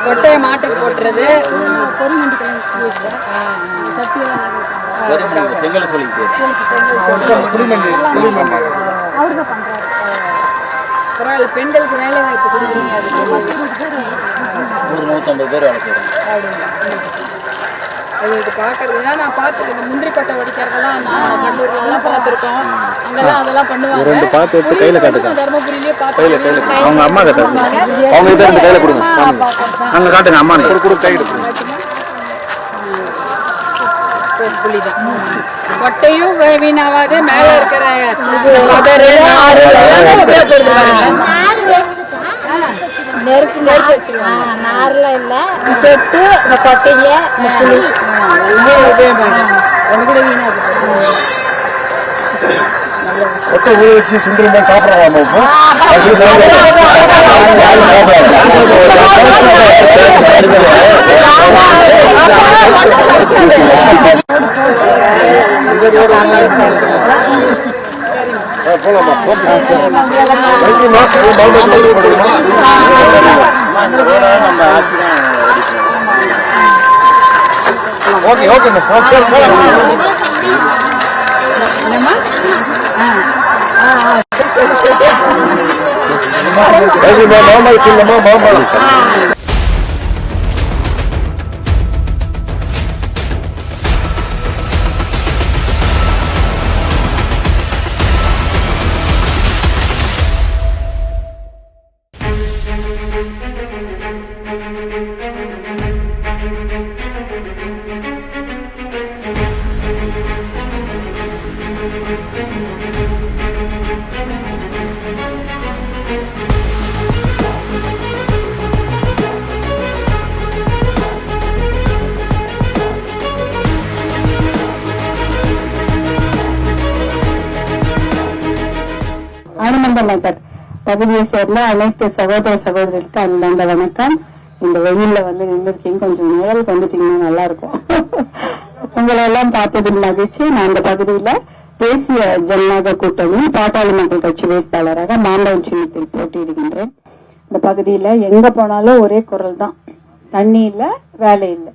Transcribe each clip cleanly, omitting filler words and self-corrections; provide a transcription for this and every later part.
கொட்டையை மாட்டுக்கு போட்டுறது செங்கல் சொல்லிட்டு பரவாயில்ல. பெண்களுக்கு வேலை வாய்ப்பு கொடுக்குறீங்க. அதுக்கு 150 பேர் வேலை செய்யறாங்க. அது இது பார்க்கறதுனா நான் பார்த்துருக்கேன். இந்த முந்திரி கொட்டை ஒடிக்கிறதெல்லாம் நான் கல்லூரிலாம் பார்த்துருக்கோம். அங்கெல்லாம் அதெல்லாம் பண்ணுவாங்க. ரெண்டு பார்த்து எடுத்து கையில காட்டுங்க. தர்மபுரியிலேயே பார்த்து அவங்க அம்மா காட்டுங்க. அவங்க கிட்ட இருந்து கையில கொடுங்க. அங்க காட்டுங்க. அம்மா கொடு கை எடுத்து கொட்டையும் வீணாவாது. மேல இருக்கிற கதறு நாறு எல்லாமே உபயோகப்படுது பாருங்க. நெருப்பு வச்சிருவாங்க. நார்லாம் இல்ல தொட்டு இந்த கொட்டைய இந்த புளி கூட வீணாது. கொட்டை ஊற வச்சு சுண்டல் சாப்பிடலாம். ஓகே ஓகே மாம்பழம் சின்னமா மாம்பழம் நகர் பகுதியை சேர்ந்த அனைத்து சகோதர சகோதரிகளுக்கு அன்பார்ந்த வணக்கம். இந்த வெயில்ல வந்து நின்றுருக்கீங்க, கொஞ்சம் நிழல் வந்துட்டீங்கன்னா நல்லா இருக்கும். உங்களை எல்லாம் பார்த்ததில் மகிழ்ச்சி. நான் இந்த பகுதியில தேசிய ஜனநாயக கூட்டணி பாட்டாளி மக்கள் கட்சி வேட்பாளராக மாம்பழம் சின்னத்தில் போட்டியிடுகின்றேன். இந்த பகுதியில எங்க போனாலும் ஒரே குரல் தான், தண்ணி இல்ல, வேலை இல்ல.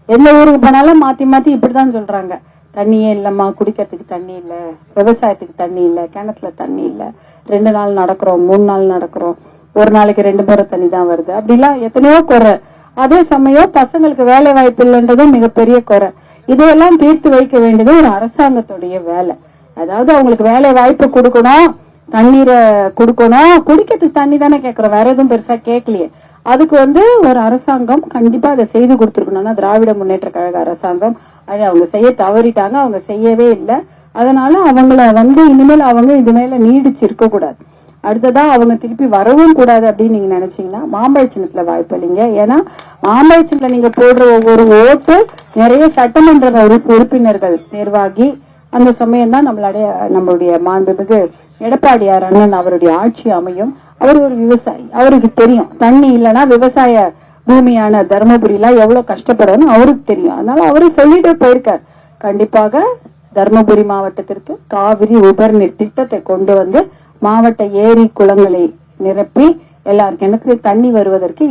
எந்த ஊருக்கு போனாலும் மாத்தி மாத்தி இப்படிதான் சொல்றாங்க. தண்ணியே இல்லம்மா, குடிக்கிறதுக்கு தண்ணி இல்ல, விவசாயத்துக்கு தண்ணி இல்ல, கிணத்துல தண்ணி இல்ல, 2 நாள் நடக்கிறோம், 3 நாள் நடக்கிறோம், ஒரு நாளைக்கு 2 முறை தண்ணி தான் வருது, அப்படிலாம் எத்தனையோ குறை. அதே சமயம் பசங்களுக்கு வேலை வாய்ப்பு இல்லைன்றதும் மிகப்பெரிய குறை. இதையெல்லாம் தீர்த்து வைக்க வேண்டியது ஒரு அரசாங்கத்துடைய வேலை. அதாவது அவங்களுக்கு வேலை வாய்ப்பு கொடுக்கணும், தண்ணீரை கொடுக்கணும், குடிக்கிறதுக்கு தண்ணி தானே கேட்கிறோம், வேற எதுவும் பெருசா கேட்கலையே. அதுக்கு வந்து ஒரு அரசாங்கம் கண்டிப்பா அதை செய்து கொடுத்துருக்கணும்னா திராவிட முன்னேற்ற கழக அரசாங்கம் அதை அவங்க செய்ய தவறிட்டாங்க, அவங்க செய்யவே இல்லை. அதனால அவங்கள வந்து இனிமேல் அவங்க இது மேல நீடிச்சு இருக்க கூடாது. அடுத்ததா அவங்க திருப்பி வரவும் கூடாது அப்படின்னு நீங்க நினைச்சீங்கன்னா மாம்பழ சின்னத்துல வாய்ப்பு இல்லைங்க. ஏன்னா மாம்பழ சின்னத்துல நீங்க போடுற ஒவ்வொரு ஓட்டு நிறைய சட்டமன்ற உறுப்பினர்கள் தேர்வாகி அந்த சமயம் தான் நம்மளுடைய மாண்புமிகு எடப்பாடியார் அண்ணன் அவருடைய ஆட்சி அமையும். அவர் ஒரு விவசாயி, அவருக்கு தெரியும் தண்ணி இல்லைன்னா விவசாய பூமியான தர்மபுரியில எவ்வளவு கஷ்டப்படணும் அவருக்கு தெரியும். அதனால அவரு சொல்லிட்டு போயிருக்கார், கண்டிப்பாக தர்மபுரி மாவட்டத்திற்கு காவிரி உபர்நீர் திட்டத்தை கொண்டு வந்து மாவட்ட ஏரி குளங்களை நிரப்பி எல்லார் கிணத்துல தண்ணி வருவதற்கு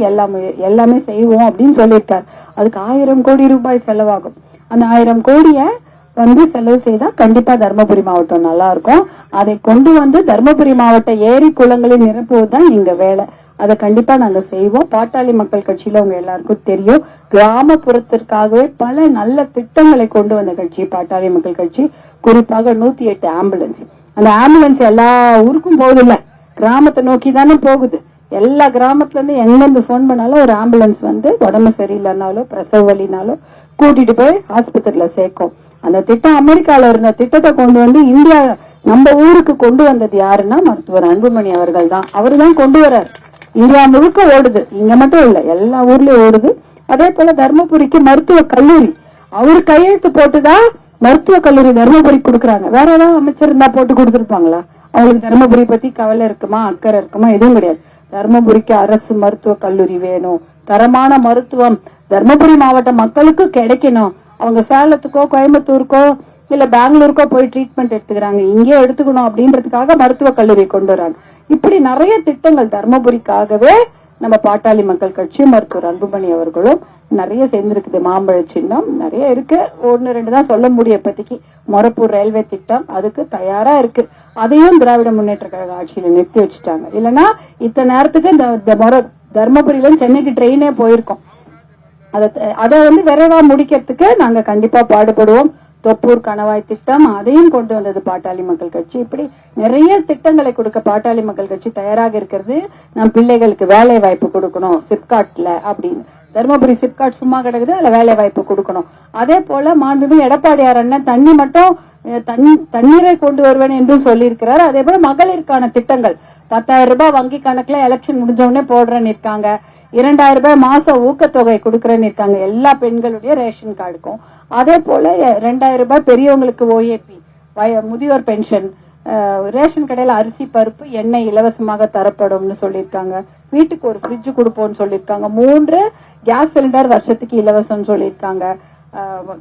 எல்லாமே செய்வோம் அப்படின்னு சொல்லியிருக்காரு. அதுக்கு 1000 கோடி ரூபாய் செலவாகும். அந்த 1000 கோடிய வந்து செலவு செய்தா கண்டிப்பா தர்மபுரி மாவட்டம் நல்லா இருக்கும். அதை கொண்டு வந்து தர்மபுரி மாவட்ட ஏரி குளங்களை நிரப்புவதுதான் எங்க வேலை. அதை கண்டிப்பா நாங்க செய்வோம். பாட்டாளி மக்கள் கட்சியில உங்க எல்லாருக்கும் தெரியும், கிராமப்புறத்திற்காகவே பல நல்ல திட்டங்களை கொண்டு வந்த கட்சி பாட்டாளி மக்கள் கட்சி. குறிப்பாக 108 ஆம்புலன்ஸ். அந்த ஆம்புலன்ஸ் எல்லா ஊருக்கும் போகுது இல்ல, கிராமத்தை நோக்கி தானே போகுது. எல்லா கிராமத்துல இருந்து எங்கிருந்து போன் பண்ணாலும் ஒரு ஆம்புலன்ஸ் வந்து உடம்பு சரியில்லைனாலும் பிரசவ வலினாலும் கூட்டிட்டு போய் ஆஸ்பத்திரியில சேர்க்கும். அந்த திட்டம் அமெரிக்கால இருந்த திட்டத்தை கொண்டு வந்து இந்தியா நம்ம ஊருக்கு கொண்டு வந்தது யாருன்னா மருத்துவர் அன்புமணி அவர்கள் தான். அவரு தான் கொண்டு வர்றாரு. இந்தியா முழுக்க ஓடுது, இங்க மட்டும் இல்ல, எல்லா ஊர்லயும் ஓடுது. அதே போல தர்மபுரிக்கு மருத்துவ கல்லூரி அவரு கையெழுத்து போட்டுதான் மருத்துவ கல்லூரி தர்மபுரி கொடுக்குறாங்க. வேற ஏதாவது அமைச்சர் இருந்தா போட்டு கொடுத்துருப்பாங்களா? அவங்களுக்கு தர்மபுரி பத்தி கவலை இருக்குமா, அக்கறை இருக்குமா? எதுவும் கிடையாது. தர்மபுரிக்கு அரசு மருத்துவக் கல்லூரி வேணும், தரமான மருத்துவம் தர்மபுரி மாவட்ட மக்களுக்கு கிடைக்கணும். அவங்க சேலத்துக்கோ கோயம்புத்தூருக்கோ இல்ல பெங்களூருக்கோ போய் ட்ரீட்மெண்ட் எடுத்துக்கிறாங்க, இங்கே எடுத்துக்கணும் அப்படின்றதுக்காக மருத்துவக் கல்லூரி கொண்டு வராங்க. இப்படி நிறைய திட்டங்கள் தர்மபுரிக்காகவே நம்ம பாட்டாளி மக்கள் கட்சியும் மருத்துவர் அன்புமணி அவர்களும் நிறைய சேர்ந்திருக்குது. மாம்பழ சின்னம் நிறைய இருக்கு, 1-2 தான் சொல்ல முடியும் இப்போதைக்கு. மொரப்பூர் ரயில்வே திட்டம் அதுக்கு தயாரா இருக்கு, அதையும் திராவிட முன்னேற்ற கழக ஆட்சியில நிறுத்தி வச்சுட்டாங்க. இல்லைன்னா இத்தனை நேரத்துக்கு இந்த தர்மபுரியில சென்னைக்கு ட்ரெயினே போயிருக்கோம். அதை விரைவா முடிக்கிறதுக்கு நாங்க கண்டிப்பா பாடுபடுவோம். தொப்பூர் கணவாய் திட்டம் அதையும் கொண்டு வந்தது பாட்டாளி மக்கள் கட்சி. இப்படி நிறைய திட்டங்களை கொடுக்க பாட்டாளி மக்கள் கட்சி தயாராக இருக்கிறது. நம் பிள்ளைகளுக்கு வேலை வாய்ப்பு கொடுக்கணும் சிப்காட்ல அப்படின்னு. தர்மபுரி சிப்காட் சும்மா கிடக்குது, அதுல வேலை வாய்ப்பு கொடுக்கணும். அதே போல மாண்புமிகு எடப்பாடியார் அண்ணன் தண்ணீரை கொண்டு வருவேன் என்றும் சொல்லி இருக்கிறார். அதே போல மகளிருக்கான திட்டங்கள் 10,000 ரூபாய் வங்கி கணக்குல எலெக்ஷன் முடிஞ்ச உடனே போடுறேன்னு இருக்காங்க. 2,000 ரூபாய் மாச ஊக்கத்தொகை கொடுக்கறேன்னு இருக்காங்க எல்லா பெண்களுடைய ரேஷன் கார்டுக்கும். அதே போல 2,000 ரூபாய் பெரியவங்களுக்கு ஓஏபி முதியோர் பென்ஷன், ரேஷன் கடையில அரிசி பருப்பு எண்ணெய் இலவசமாக தரப்படும்னு சொல்லியிருக்காங்க. வீட்டுக்கு ஒரு ஃப்ரிட்ஜ் கொடுப்போம்னு சொல்லியிருக்காங்க. 3 கேஸ் சிலிண்டர் வருஷத்துக்கு இலவசம் சொல்லியிருக்காங்க.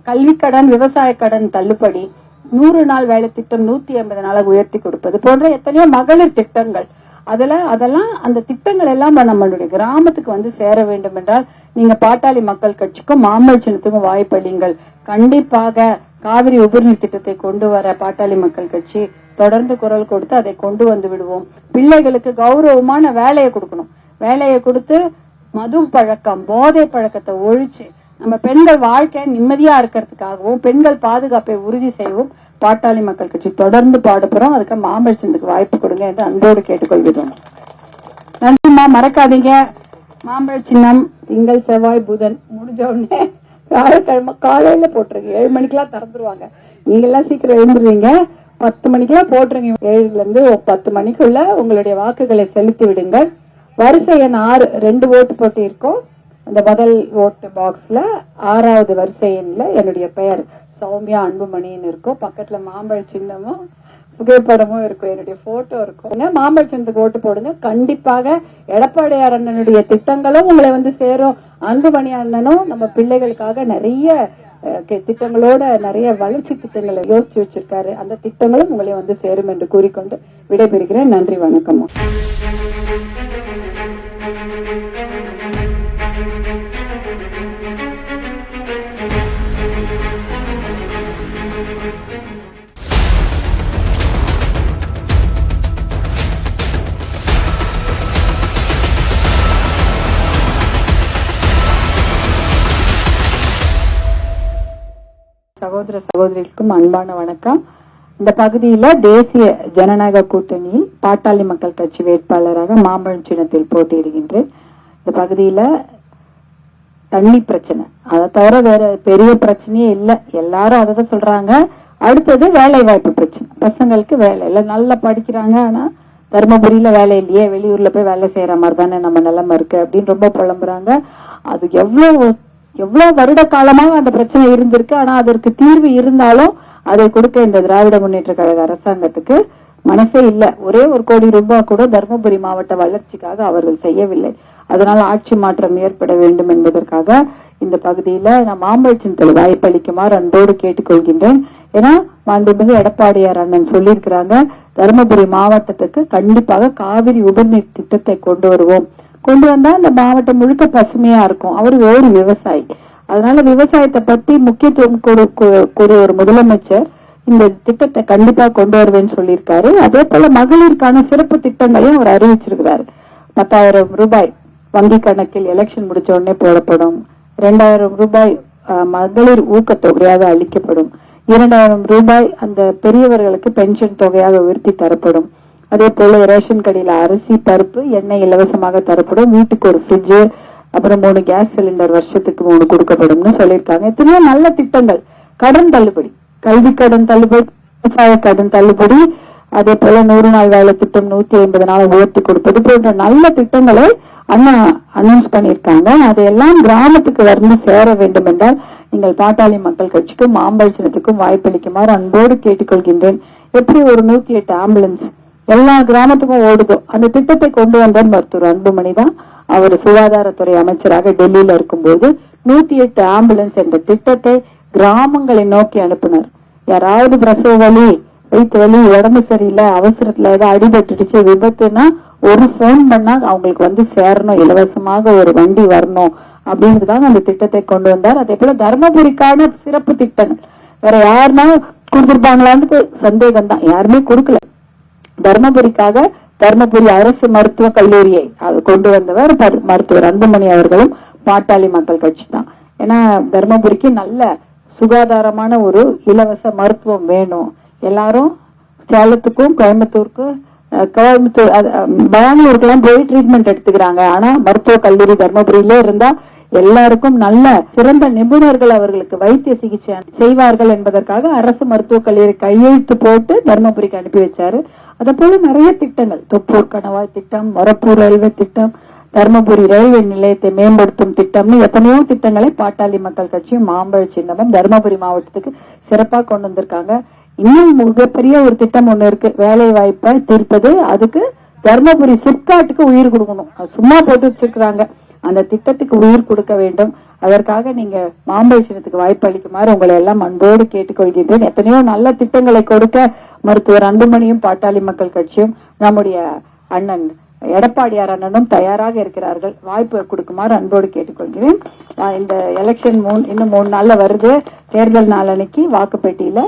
கல்வி கடன் விவசாய கடன் தள்ளுபடி, 100 நாள் வேலை திட்டம் 180 நாளாக உயர்த்தி கொடுப்பது போன்ற எத்தனையோ மகளிர் திட்டங்கள். அதெல்லாம் அந்த திட்டங்கள் எல்லாம் நம்மளுடைய கிராமத்துக்கு சேர வேண்டும் என்றால் நீங்க பாட்டாளி மக்கள் கட்சிக்கும் மாம்பழ சின்னத்துக்கும் வாய்ப்பளிங்கள். கண்டிப்பாக காவிரி உபரிநீர் திட்டத்தை கொண்டு வர பாட்டாளி மக்கள் கட்சி தொடர்ந்து குரல் கொடுத்து அதை கொண்டு வந்து விடுவோம். பிள்ளைகளுக்கு கௌரவமான வேலையை கொடுக்கணும். வேலையை கொடுத்து மது பழக்கம் போதை பழக்கத்தை ஒழிச்சு நம்ம பெண்கள் வாழ்க்கை நிம்மதியா இருக்கிறதுக்காகவும் பெண்கள் பாதுகாப்பை உறுதி செய்யவும் பாட்டாளி மக்கள் கட்சி தொடர்ந்து பாடுபடுறோம். அதுக்கு மாம்பழ சின்னத்துக்கு வாய்ப்பு கொடுங்க என்று அன்போடு கேட்டுக்கொள்கிறோம். நன்றிமா, மறக்காதீங்க. மாம்பழ சின்னம் திங்கள் செவ்வாய் புதன் முடிஞ்ச உடனே வியாழக்கிழமை காலையில போட்டுருங்க. 7 மணிக்கெல்லாம் திறந்துருவாங்க. நீங்க எல்லாம் சீக்கிரம் எழுந்துருவீங்க. 10 மணிக்கெல்லாம் போட்டுருங்க. 7ல இருந்து 10 மணிக்குள்ள உங்களுடைய வாக்குகளை செலுத்தி விடுங்கள். வரிசை எண் 6 2 ஓட்டு போட்டு இருக்கோம். அந்த முதல் ஓட்டு பாக்ஸ்ல 6வது வரிசை எண்ல என்னுடைய பெயர் சௌமியா அன்புமணின்னு இருக்கும். பக்கத்துல மாம்பழ சின்னமும் புகைப்படமும் இருக்கும், என்னுடைய போட்டோ இருக்கும். மாம்பழ சின்னத்துக்கு ஓட்டு போடுங்க. கண்டிப்பாக எடப்பாடியார் அண்ணனுடைய திட்டங்களும் உங்களை சேரும். அன்புமணி அண்ணனும் நம்ம பிள்ளைகளுக்காக நிறைய திட்டங்களோட நிறைய வளர்ச்சி திட்டங்களை யோசிச்சு வச்சிருக்காரு. அந்த திட்டங்களும் உங்களை சேரும் என்று கூறிக்கொண்டு விடைபெறுகிறேன். நன்றி, வணக்கம். சகோதர சகோதரிகளுக்கும் அன்பான வணக்கம். இந்த பகுதியில தேசிய ஜனநாயக கூட்டணி பாட்டாளி மக்கள் கட்சி வேட்பாளராக மாம்பழம் சின்னத்தில் போட்டியிடுகின்றேன். இந்த பகுதியில தண்ணி பிரச்சனை, அதை தவிர வேற பெரிய பிரச்சனையே இல்லை. எல்லாரும் அதை தான் சொல்றாங்க. அடுத்தது வேலை வாய்ப்பு பிரச்சனை. பசங்களுக்கு வேலை இல்லை, நல்லா படிக்கிறாங்க, ஆனா தர்மபுரியில வேலை இல்லையே, வெளியூர்ல போய் வேலை செய்யற மாதிரி தானே நம்ம நிலைமை இருக்கு அப்படின்னு ரொம்ப புலம்புறாங்க. அது எவ்வளவு வருட காலமாக அந்த பிரச்சனை இருந்திருக்கு. ஆனா அதற்கு தீர்வு இருந்தாலும் அதை கொடுக்க இந்த திராவிட முன்னேற்ற கழக அரசாங்கத்துக்கு மனசே இல்ல. ஒரே 1 கோடி ரூபாய் கூட தர்மபுரி மாவட்ட வளர்ச்சிக்காக அவர்கள் செய்யவில்லை. அதனால ஆட்சி மாற்றம் ஏற்பட வேண்டும் என்பதற்காக இந்த பகுதியில நான் மாம்பழ சின்னத்தில் வாய்ப்பளிக்குமாறு அன்போடு கேட்டுக்கொள்கின்றேன். ஏன்னா மாண்புமிகு எடப்பாடியார் அண்ணன் சொல்லியிருக்கிறாங்க, தர்மபுரி மாவட்டத்துக்கு கண்டிப்பாக காவிரி உபரிநீர் திட்டத்தை கொண்டு வருவோம். கொண்டு வந்தா அந்த மாவட்டம் முழுக்க பசுமையா இருக்கும். அவரு ஒரு விவசாயி, அதனால விவசாயத்தை பத்தி முக்கியத்துவம் கூடிய ஒரு முதலமைச்சர் இந்த திட்டத்தை கண்டிப்பா கொண்டு வருவேன்னு சொல்லியிருக்காரு. அதே போல மகளிருக்கான சிறப்பு திட்டங்களையும் அவர் அறிவிச்சிருக்கிறாரு. 10,000 ரூபாய் வங்கி கணக்கில் எலெக்ஷன் முடிச்ச உடனே போடப்படும். 2,000 ரூபாய் மகளிர் ஊக்கத்தொகையாக அளிக்கப்படும். 2,000 ரூபாய் அந்த பெரியவர்களுக்கு பென்ஷன் தொகையாக உயர்த்தி தரப்படும். அதே போல ரேஷன் கடையில அரிசி பருப்பு எண்ணெய் இலவசமாக தரப்படும். வீட்டுக்கு ஒரு ஃப்ரிட்ஜ், அப்புறம் 3 கேஸ் சிலிண்டர் வருஷத்துக்கு 3 கொடுக்கப்படும் சொல்லியிருக்காங்க. எத்தனையோ நல்ல திட்டங்கள். கடன் தள்ளுபடி, கல்வி கடன் தள்ளுபடி, விவசாய கடன் தள்ளுபடி, அதே போல 100 நாள் வேலை திட்டம் 180 நாள் உயர்த்தி கொடுப்பது போன்ற நல்ல திட்டங்களை அண்ணா அனௌன்ஸ் பண்ணியிருக்காங்க. அதையெல்லாம் கிராமத்துக்கு சேர வேண்டும் என்றால் நீங்கள் பாட்டாளி மக்கள் கட்சிக்கும் மாம்பழ சின்னத்துக்கும் வாய்ப்பளிக்குமாறு அன்போடு கேட்டுக்கொள்கின்றேன். எப்படி ஒரு 108 ஆம்புலன்ஸ் எல்லா கிராமத்துக்கும் ஓடுதோ அந்த திட்டத்தை கொண்டு வந்த மருத்துவர் அன்புமணி தான். அவர் சுகாதாரத்துறை அமைச்சராக டெல்லியில இருக்கும்போது 108 ஆம்புலன்ஸ் என்ற திட்டத்தை கிராமங்களை நோக்கி அனுப்பினார். யாராவது பிரசவ வலி, வயிற்று வலி, உடம்பு சரியில்லை, அவசரத்துல ஏதாவது அடிபட்டுடுச்சு, விபத்துனா ஒரு போன் பண்ணா அவங்களுக்கு வந்து சேரணும், இலவசமாக ஒரு வண்டி வரணும் அப்படின்றதுக்காக அந்த திட்டத்தை கொண்டு வந்தார். அதே போல தர்மபுரிக்கான சிறப்பு திட்டங்கள் வேற யாருன்னா கொடுத்திருப்பாங்களான்னு சந்தேகம் தான், யாருமே கொடுக்கல. தர்மபுரிக்காக தர்மபுரி அரசு மருத்துவ கல்லூரியை கொண்டு வந்தவர் மருத்துவர் அன்புமணி அவர்களும் பாட்டாளி மக்கள் கட்சி தான். ஏன்னா தர்மபுரிக்கு நல்ல சுகாதாரமான ஒரு இலவச மருத்துவம் வேணும். எல்லாரும் சேலத்துக்கும் கோயம்புத்தூருக்கும் பெங்களூருக்கெல்லாம் போய் ட்ரீட்மெண்ட் எடுத்துக்கிறாங்க. ஆனா மருத்துவ கல்லூரி தர்மபுரியிலே இருந்தா எல்லாருக்கும் நல்ல சிறந்த நிபுணர்கள் அவர்களுக்கு வைத்திய சிகிச்சை செய்வார்கள் என்பதற்காக அரசு மருத்துவக் கல்லூரி கையெழுத்து போட்டு தர்மபுரிக்கு அனுப்பி வச்சாரு. அதே போல நிறைய திட்டங்கள், தொப்பூர் கணவாய் திட்டம், மொரப்பூர் ரயில்வே திட்டம், தர்மபுரி ரயில்வே நிலையத்தை மேம்படுத்தும் திட்டம்னு எத்தனையோ திட்டங்களை பாட்டாளி மக்கள் கட்சியும் மாம்பழ சின்னமும் தர்மபுரி மாவட்டத்துக்கு சிறப்பாக கொண்டு வந்திருக்காங்க. இன்னும் மிகப்பெரிய ஒரு திட்டம் ஒண்ணு இருக்கு, வேலை வாய்ப்பை தீர்ப்பது. அதுக்கு தர்மபுரி சிப்காட்டுக்கு உயிர் கொடுக்கணும், சும்மா போட்டு வச்சிருக்கிறாங்க. அந்த திட்டத்துக்கு உயிர் கொடுக்க வேண்டும். அதற்காக நீங்க மாம்பழ சின்னத்துக்கு வாய்ப்பு அளிக்குமாறு உங்களை எல்லாம் அன்போடு கேட்டுக்கொள்கின்றேன். எத்தனையோ நல்ல திட்டங்களை கொடுக்க மருத்துவர் அன்புமணியும் பாட்டாளி மக்கள் கட்சியும் நம்முடைய அண்ணன் எடப்பாடியார் அண்ணனும் தயாராக இருக்கிறார்கள். வாய்ப்பு கொடுக்குமாறு அன்போடு கேட்டுக்கொள்கிறேன். இந்த எலெக்ஷன் இன்னும் 3 நாள்ல வருது. தேர்தல் நாளன்னைக்கு வாக்குப்பெட்டியில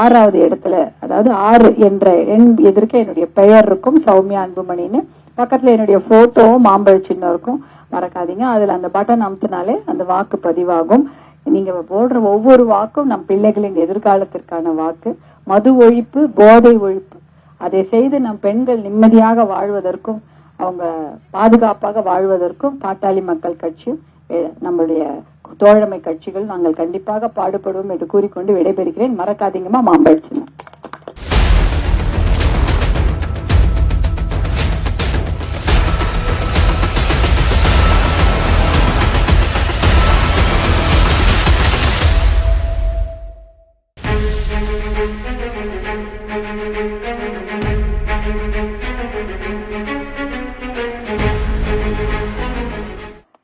6வது இடத்துல, அதாவது 6 என்ற எண் எதிர்க்க என்னுடைய பெயர் இருக்கும், சௌமியா அன்புமணின்னு. பக்கத்துல என்னுடைய போட்டோவும் மாம்பழ சின்னம் இருக்கும், மறக்காதீங்க. அதுல அந்த பட்டன் அமுத்தினாலே அந்த வாக்கு பதிவாகும். நீங்க போடுற ஒவ்வொரு வாக்கும் நம் பிள்ளைகளின் எதிர்காலத்திற்கான வாக்கு. மது ஒழிப்பு, போதை ஒழிப்பு, அதை செய்து நம் பெண்கள் நிம்மதியாக வாழ்வதற்கும் அவங்க பாதுகாப்பாக வாழ்வதற்கும் பாட்டாளி மக்கள் கட்சியும் நம்முடைய தோழமை கட்சிகள் நாங்கள் கண்டிப்பாக பாடுபடுவோம் என்று கூறிக்கொண்டு விடைபெறுகிறேன். மறக்காதீங்கம்மா மாம்பழ சின்னம்.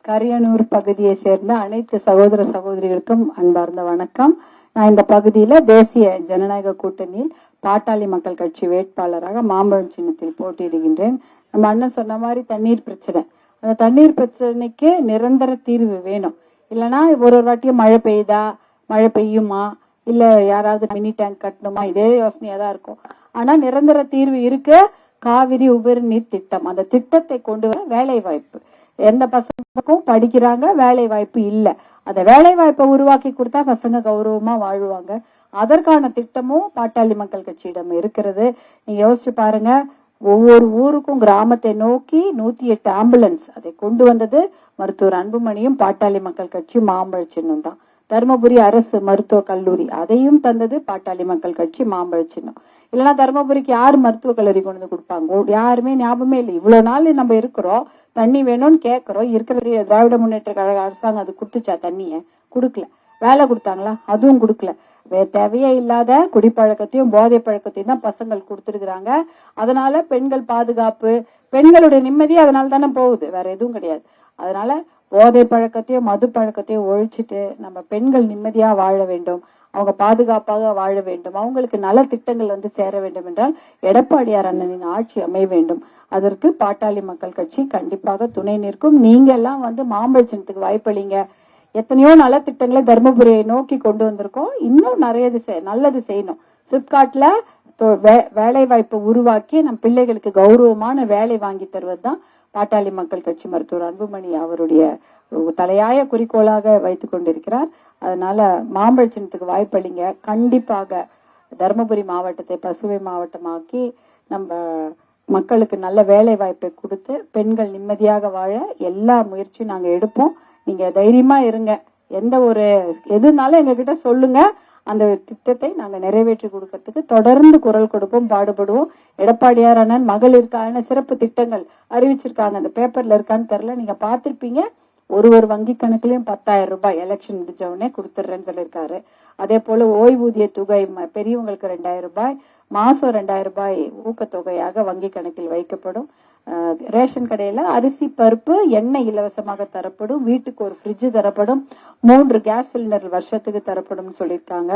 கரியனூர் பகுதியை சேர்ந்த அனைத்து சகோதர சகோதரிகளுக்கும் அன்பார்ந்த வணக்கம். நான் இந்த பகுதியில தேசிய ஜனநாயக கூட்டணியில் பாட்டாளி மக்கள் கட்சி வேட்பாளராக மாம்பழம் சின்னத்தில் போட்டியிடுகின்றேன். நம்ம அண்ணன் சொன்ன மாதிரி தண்ணீர் பிரச்சனை, அந்த தண்ணீர் பிரச்சனைக்கு நிரந்தர தீர்வு வேணும். இல்லைன்னா ஒரு வாட்டியும் மழை பெய்யுமா, இல்ல யாராவது மினி டேங்க் கட்டணுமா, இதே யோசனையா தான் இருக்கும். ஆனா நிரந்தர தீர்வு இருக்கு. காவிரி உபரி நீர் திட்டம், அந்த திட்டத்தை கொண்டு வர வேலை வாய்ப்பு, எந்த பசங்களுக்கும் படிக்கிறாங்க, வேலை வாய்ப்பு இல்ல, அந்த வேலை வாய்ப்பை உருவாக்கி கொடுத்தா பசங்க கௌரவமா வாழ்வாங்க. அதற்கான திட்டமும் பாட்டாளி மக்கள் கட்சியிடம் இருக்கிறது. நீங்க யோசிச்சு பாருங்க, ஒவ்வொரு ஊருக்கும் கிராமத்தை நோக்கி 108 ஆம்புலன்ஸ் அதை கொண்டு வந்தது மருத்துவர் அன்புமணியும் பாட்டாளி மக்கள் கட்சி மாம்பழ சின்னம் தான். தர்மபுரி அரசு மருத்துவ கல்லூரி அதையும் தந்தது பாட்டாளி மக்கள் கட்சி மாம்பழ சின்னம். இல்லைன்னா தர்மபுரிக்கு யார் மருத்துவக் கல்லூரி கொண்டு வந்து கொடுப்பாங்க? யாருமே ஞாபகமே இல்லை. இவ்வளவு நாள் நம்ம இருக்கிறோம், தண்ணி வேணும்னு கேட்கிறோம். இருக்கிற திராவிட முன்னேற்ற கழக அரசாங்கம் அது கொடுத்துச்சா? தண்ணிய கொடுக்கல. வேலை கொடுத்தாங்களா? அதுவும் கொடுக்கல. தேவையே இல்லாத குடிப்பழக்கத்தையும் போதை பழக்கத்தையும் தான் பசங்கள் கொடுத்துருக்குறாங்க. அதனால பெண்கள் பாதுகாப்பு, பெண்களுடைய நிம்மதி அதனால தானே போகுது, வேற எதுவும் கிடையாது. அதனால போதை பழக்கத்தையும் மது பழக்கத்தையும் ஒழிச்சிட்டு நம்ம பெண்கள் நிம்மதியா வாழ வேண்டும், அவங்க பாதுகாப்பாக வாழ வேண்டும், அவங்களுக்கு நல திட்டங்கள் வந்து சேர வேண்டும் என்றால் எடப்பாடியார் அண்ணனின் ஆட்சி அமைய வேண்டும். அதற்கு பாட்டாளி மக்கள் கட்சி கண்டிப்பாக துணை நிற்கும். நீங்க எல்லாம் வந்து மாம்பழ சின்னத்துக்கு வாய்ப்பளிங்க. எத்தனையோ நல திட்டங்களை தர்மபுரியை நோக்கி கொண்டு வந்திருக்கோம். இன்னும் நிறைய நல்லது செய்யணும். சிப்காட்ல வேலை வாய்ப்பை உருவாக்கி நம் பிள்ளைகளுக்கு கௌரவமான வேலை வாங்கி தருவதுதான் பாட்டாளி மக்கள் கட்சி மருத்துவர் அன்புமணி அவருடைய தலையாய குறிக்கோளாக வைத்துக் கொண்டிருக்கிறார். அதனால மாம்பழ சின்னத்துக்கு வாய்ப்பளிங்க. கண்டிப்பாக தர்மபுரி மாவட்டத்தை பசுமை மாவட்டமாக்கி நம்ம மக்களுக்கு நல்ல வேலை வாய்ப்பை கொடுத்து பெண்கள் நிம்மதியாக வாழ எல்லா முயற்சியும் நாங்க எடுப்போம். நீங்க தைரியமா இருங்க. எந்த ஒரு எதுனாலும் எங்க கிட்ட சொல்லுங்க. அந்த திட்டத்தை நாங்க நிறைவேற்றி கொடுக்கறதுக்கு தொடர்ந்து குரல் கொடுப்போம், பாடுபடுவோம். எடப்பாடியார் அண்ணன் மகளிருக்கான சிறப்பு திட்டங்கள் அறிவிச்சிருக்காங்க. அந்த பேப்பர்ல இருக்கான்னு தெரியல, நீங்க பாத்திருப்பீங்க. ஒரு வங்கி கணக்குலயும் 10,000 ரூபாய் எலெக்ஷன் முடிஞ்ச உடனே கொடுத்துடுறேன்னு சொல்லியிருக்காரு. அதே போல ஓய்வூதிய தொகை பெரியவங்களுக்கு 2,000 ரூபாய், மாசம் 2000 ரூபாய் ஊக்கத்தொகையாக வங்கி கணக்கில் வைக்கப்படும். ரேஷன் கடையில அரிசி, பருப்பு, எண்ணெய் இலவசமாக தரப்படும். வீட்டுக்கு ஒரு ஃப்ரிட்ஜ் தரப்படும். 3 கேஸ் சிலிண்டர் வருஷத்துக்கு தரப்படும் சொல்லியிருக்காங்க.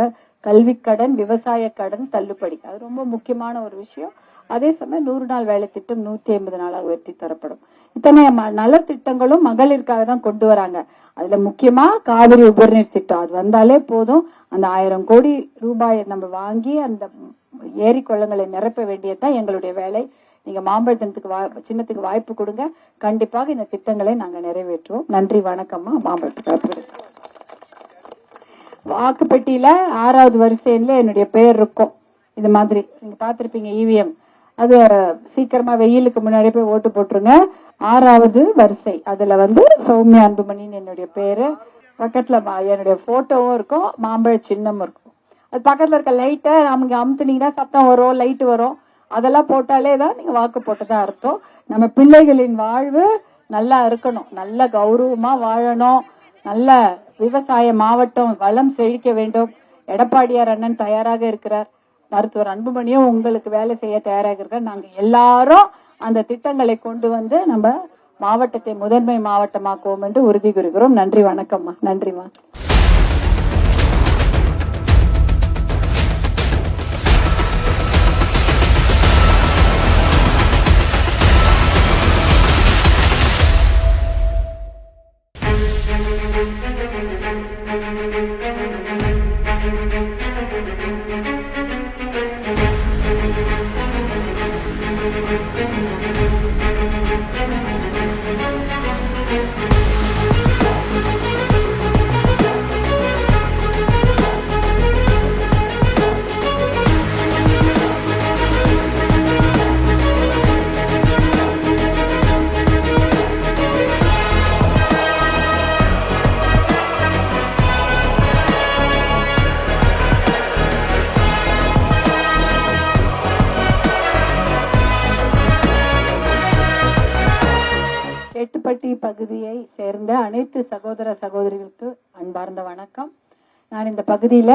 கல்வி கடன், விவசாய கடன் தள்ளுபடி, அது ரொம்ப முக்கியமான ஒரு விஷயம். அதே சமயம் 100 நாள் வேலை திட்டம் 150 நாளா உயர்த்தி தரப்படும். இத்தனை நலத்திட்டங்களும் மகளிருக்காக தான் கொண்டு வராங்க. அதுல முக்கியமா காவிரி உபரிநீர் திட்டம், அது வந்தாலே போதும். அந்த 1000 கோடி ரூபாயை நம்ம வாங்கி அந்த ஏரி குளங்களை நிரப்ப வேண்டியதுதான் எங்களுடைய வேலை. நீங்க மாம்பழத்தினத்துக்கு சின்னத்துக்கு வாய்ப்பு கொடுங்க, கண்டிப்பாக இந்த திட்டங்களை நாங்க நிறைவேற்றுவோம். நன்றி, வணக்கம்மா. மாம்பழத்துக்கு வாக்குப்பெட்டியில 6வது வரிசையில என்னுடைய பெயர் இருக்கும். இது மாதிரி நீங்க பாத்திருப்பீங்க இவிஎம், அது சீக்கிரமா வெயிலுக்கு முன்னாடி போய் ஓட்டு போட்டுருங்க. 6வது வரிசை, அதுல சௌமியா அன்புமணின்னு என்னுடைய பேரு. பக்கத்துல என்னுடைய போட்டோவும் இருக்கும், மாம்பழ சின்னமும் இருக்கும். அது பக்கத்துல இருக்க லைட்டை நமக்கு அமுத்துனீங்கன்னா சத்தம் வரும், லைட் வரும். அதெல்லாம் போட்டாலே தான் நீங்க வாக்கு போட்டதா அர்த்தம். நம்ம பிள்ளைகளின் வாழ்வு நல்லா இருக்கணும், நல்ல கௌரவமா வாழணும், நல்ல விவசாய மாவட்டம் வளம் செழிக்க வேண்டும். எடப்பாடியார் அண்ணன் தயாராக இருக்கிறார், மருத்துவர் அன்புமணியும் உங்களுக்கு வேலை செய்ய தயாராக இருக்கார். நாங்க எல்லாரும் அந்த திட்டங்களை கொண்டு நம்ம மாவட்டத்தை முதன்மை மாவட்டமாக்குவோம் என்று உறுதி கூறுகிறோம். நன்றி, வணக்கம்மா. நன்றிமா. எட்டுப்பட்டி பகுதியை சேர்ந்த அனைத்து சகோதர சகோதரிகளுக்கு அன்பார்ந்த வணக்கம். நான் இந்த பகுதியில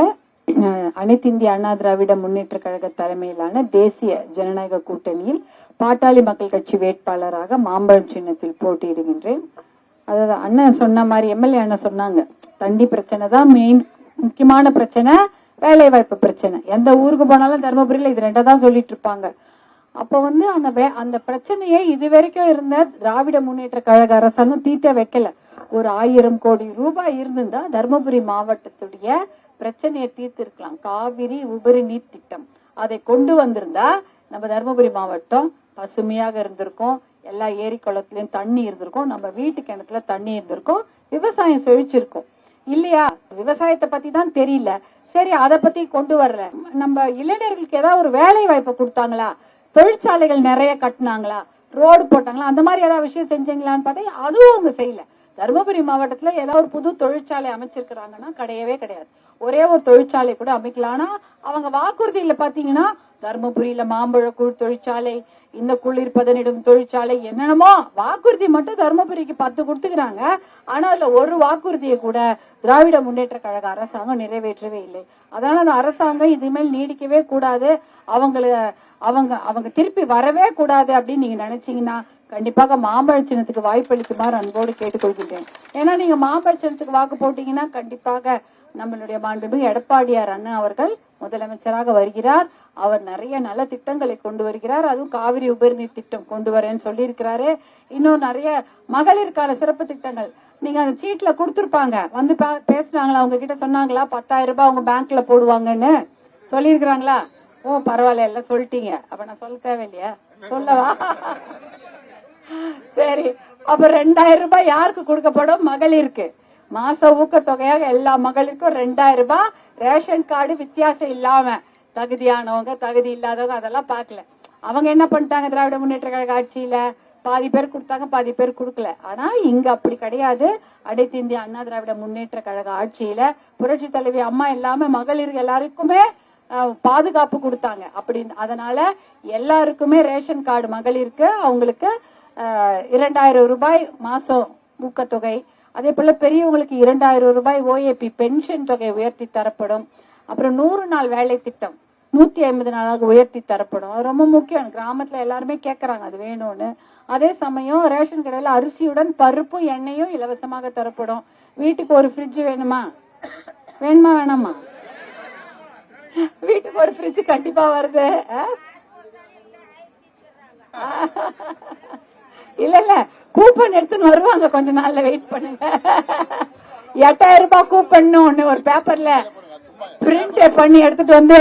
அனைத்து இந்திய அண்ணா திராவிட முன்னேற்ற கழக தலைமையிலான தேசிய ஜனநாயக கூட்டணியில் பாட்டாளி மக்கள் கட்சி வேட்பாளராக மாம்பழம் சின்னத்தில் போட்டியிடுகின்றேன். அதாவது அண்ணன் சொன்ன மாதிரி, எம்எல்ஏ அண்ணன் சொன்னாங்க, தண்டி பிரச்சனை தான் மெயின் முக்கியமான பிரச்சனை, வேலை வாய்ப்பு பிரச்சனை. எந்த ஊருக்கு போனாலும் தர்மபுரியில இது 2 தான் சொல்லிட்டு இருப்பாங்க. அப்ப அந்த பிரச்சனையை இதுவரைக்கும் இருந்த திராவிட முன்னேற்ற கழக அரசாங்கம் தீர்த்த வைக்கல. ஒரு 1000 கோடி ரூபாய் இருந்திருந்தா தர்மபுரி மாவட்டத்துடைய பிரச்சனையை தீர்த்து இருக்கலாம். காவிரி உபரி நீர் திட்டம் அதை கொண்டு வந்திருந்தா நம்ம தர்மபுரி மாவட்டம் பசுமையாக இருந்திருக்கும், எல்லா ஏரி குளத்திலயும் தண்ணி இருந்திருக்கும், நம்ம வீட்டு கிணத்துல தண்ணி இருந்திருக்கும், விவசாயம் செழிச்சிருக்கும். இல்லையா? விவசாயத்தை பத்தி தான் தெரியல. சரி, அதை பத்தி கொண்டு வரல. நம்ம இளைஞர்களுக்கு ஏதாவது ஒரு வேலை வாய்ப்பை கொடுத்தாங்களா? தொழிற்சாலைகள் நிறைய கட்டினாங்களா? ரோடு போட்டாங்களா? அந்த மாதிரி ஏதாவது விஷயம் செஞ்சீங்களான்னு பார்த்தா அதுவும் அவங்க செய்யல. தருமபுரி மாவட்டத்துல ஏதாவது ஒரு புது தொழிற்சாலை அமைச்சிருக்கிறாங்கன்னா கிடையவே கிடையாது. ஒரே ஒரு தொழிற்சாலை கூட அமைக்கலாம். ஆனா அவங்க வாக்குறுதியில பாத்தீங்கன்னா தருமபுரியில மாம்பழ கூழ் தொழிற்சாலை, இந்த குளிர்பதனிடும் தொழிற்சாலை, என்னென்னமோ வாக்குறுதி மட்டும் தருமபுரிக்கு 10 கொடுத்துக்கிறாங்க. ஆனா அதுல ஒரு வாக்குறுதியை கூட திராவிட முன்னேற்ற கழக அரசாங்கம் நிறைவேற்றவே இல்லை. அதனால அந்த அரசாங்கம் இதுமேல் நீடிக்கவே கூடாது, அவங்க திருப்பி வரவே கூடாது அப்படின்னு நீங்க நினைச்சீங்கன்னா கண்டிப்பாக மாம்பழ சின்னத்துக்கு வாய்ப்பளிக்குமாறு அன்போடு கேட்டுக்கொள்கின்றேன். ஏன்னா நீங்க மாம்பழ சின்னத்துக்கு வாக்கு போட்டீங்கன்னா கண்டிப்பாக நம்மளுடைய மாண்புமிகு எடப்பாடியார் அண்ணன் அவர்கள் முதலமைச்சராக வருகிறார். அவர் நிறைய நல்ல திட்டங்களை கொண்டு வருகிறார். அதுவும் காவிரி உபரிநீர் திட்டம் கொண்டு வரேன்னு சொல்லி இருக்கிறாரு. இன்னும் நிறைய மகளிருக்கான சிறப்பு திட்டங்கள் நீங்க அந்த சீட்ல கொடுத்துருப்பாங்க. பேசுனாங்களா? அவங்க கிட்ட சொன்னாங்களா 10,000 ரூபாய் அவங்க பேங்க்ல போடுவாங்கன்னு சொல்லியிருக்கிறாங்களா? ஓ, பரவாயில்ல, எல்லாம் சொல்லிட்டீங்க. அப்ப நான் சொல்ல தேவையில்லையா? சொல்லவா? சரி, அப்ப 2000 ரூபாய் யாருக்கு கொடுக்கப்படும்? மகளிருக்கு. மாச ஊக்கத்தொகையாக எல்லா மகளிருக்கும் 2000 ரூபாய். ரேஷன் கார்டு வித்தியாசம் இல்லாம தகுதியானவங்க தகுதி இல்லாதவங்க அதெல்லாம் பாக்கல. அவங்க என்ன பண்ணிட்டாங்க? திராவிட முன்னேற்ற கழக ஆட்சியில பாதி பேர் கொடுத்தாங்க, பாதி பேர் கொடுக்கல. ஆனா இங்க அப்படி கிடையாது. அனைத்து இந்திய அண்ணா திராவிட முன்னேற்ற கழக ஆட்சியில புரட்சி தலைவி அம்மா எல்லாமே மகளிர் எல்லாருக்குமே பாதுகாப்பு கொடுத்தாங்க. அதனால எல்லாருக்குமே ரேஷன் கார்டு மகளிருக்கு அவங்களுக்கு 2000 ரூபாய் மாசம் ஊக்கத்தொகை. அதே போல பெரியவங்களுக்கு 2000 ரூபாய் ஓஏபி பென்ஷன் தொகை உயர்த்தி தரப்படும். அப்புறம் 100 நாள் வேலை திட்டம் 150 நாளாக உயர்த்தி தரப்படும். அது ரொம்ப முக்கியம். கிராமத்துல எல்லாருமே கேட்கறாங்க அது வேணும்னு. அதே சமயம் ரேஷன் கடையில அரிசியுடன் பருப்பும் எண்ணெயும் இலவசமாக தரப்படும். வீட்டுக்கு ஒரு ஃப்ரிட்ஜ் வேணுமா வேணாமா? வீட்டுக்கு ஒரு ஃப்ரிட்ஜ் கண்டிப்பா வருது. இல்ல கூப்பன் எடுத்துன்னு வருவாங்க, கொஞ்ச நாள்ல வெயிட் பண்ணுங்க. 8000 ரூபாய் கூப்பன் ஒண்ணு ஒரு பேப்பர்ல பிரிண்ட் பண்ணி எடுத்துட்டு வந்து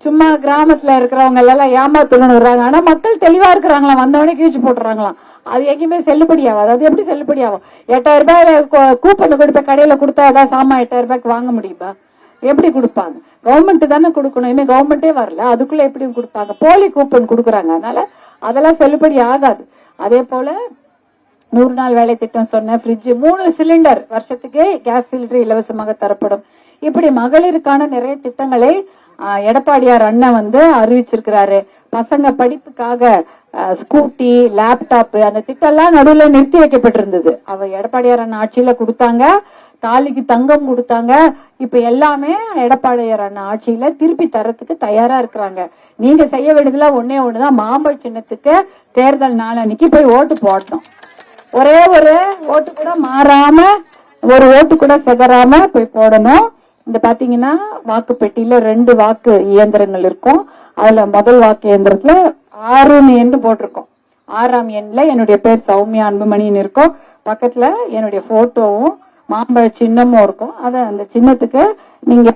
சும்மா கிராமத்துல இருக்கிறவங்க எல்லாம் ஏமாத்தணும்னு வர்றாங்க. ஆனா மக்கள் தெளிவா இருக்கிறாங்களா, வந்தவொடனே கீழ்ச்சி போட்டுறாங்களாம். அது எங்கேயுமே செல்லுபடி ஆகும். அது எப்படி செல்லுபடி ஆகும்? 8000 ரூபாய் கூப்பன் கொடுப்ப கடையில கொடுத்தா அதான் சாமான் 8000 ரூபாய்க்கு வாங்க முடியுமா? எப்படி கொடுப்பாங்க? கவர்மெண்ட் தானே கொடுக்கணும். இனிமே கவர்மெண்டே வரல, அதுக்குள்ள எப்படி கொடுப்பாங்க? போலி கூப்பன் கொடுக்குறாங்க. அதனால அதெல்லாம் செல்லுபடி ஆகாது. அதே போல 100 நாள் வேலை திட்டம் சொன்ன, ஃப்ரிட்ஜ், 3 சிலிண்டர் வருஷத்துக்கு கேஸ் சிலிண்டர் இலவசமாக தரப்படும். இப்படி மகளிருக்கான நிறைய திட்டங்களை எடப்பாடியார் அண்ணன் அறிவிச்சிருக்கிறாரு. பசங்க படிப்புக்காக ஸ்கூட்டி, லேப்டாப், அந்த திட்டம் எல்லாம் நடுவில் நிறுத்தி வைக்கப்பட்டிருந்தது. எடப்பாடியார் அண்ணன் ஆட்சியில கொடுத்தாங்க. தாலிக்கு தங்கம் கொடுத்தாங்க. இப்ப எல்லாமே எடப்பாடியார் அண்ணன் ஆட்சியில திருப்பி தரத்துக்கு தயாரா இருக்கிறாங்க. நீங்க செய்ய வேண்டியதுல ஒன்னே ஒண்ணுதான், மாம்பழ சின்னத்துக்கு தேர்தல் நாளன்னைக்கு போய் ஓட்டு போடணும். ஒரே ஒரு ஓட்டு கூட மாறாம, ஒரு ஓட்டு கூட செதறாம போய் போடணும். இந்த பாத்தீங்கன்னா வாக்கு பெட்டியில 2 வாக்கு இயந்திரங்கள் இருக்கும். அதுல முதல் வாக்கு இயந்திரத்துல 6 எண் போட்டிருக்கோம். 6ஆம் எண்ல என்னுடைய பேர் சௌமியா அன்புமணின்னு இருக்கும். பக்கத்துல என்னுடைய போட்டோவும் மாம்பழ சின்னமும் இருக்கும். அந்த சின்னத்துக்கு நீங்க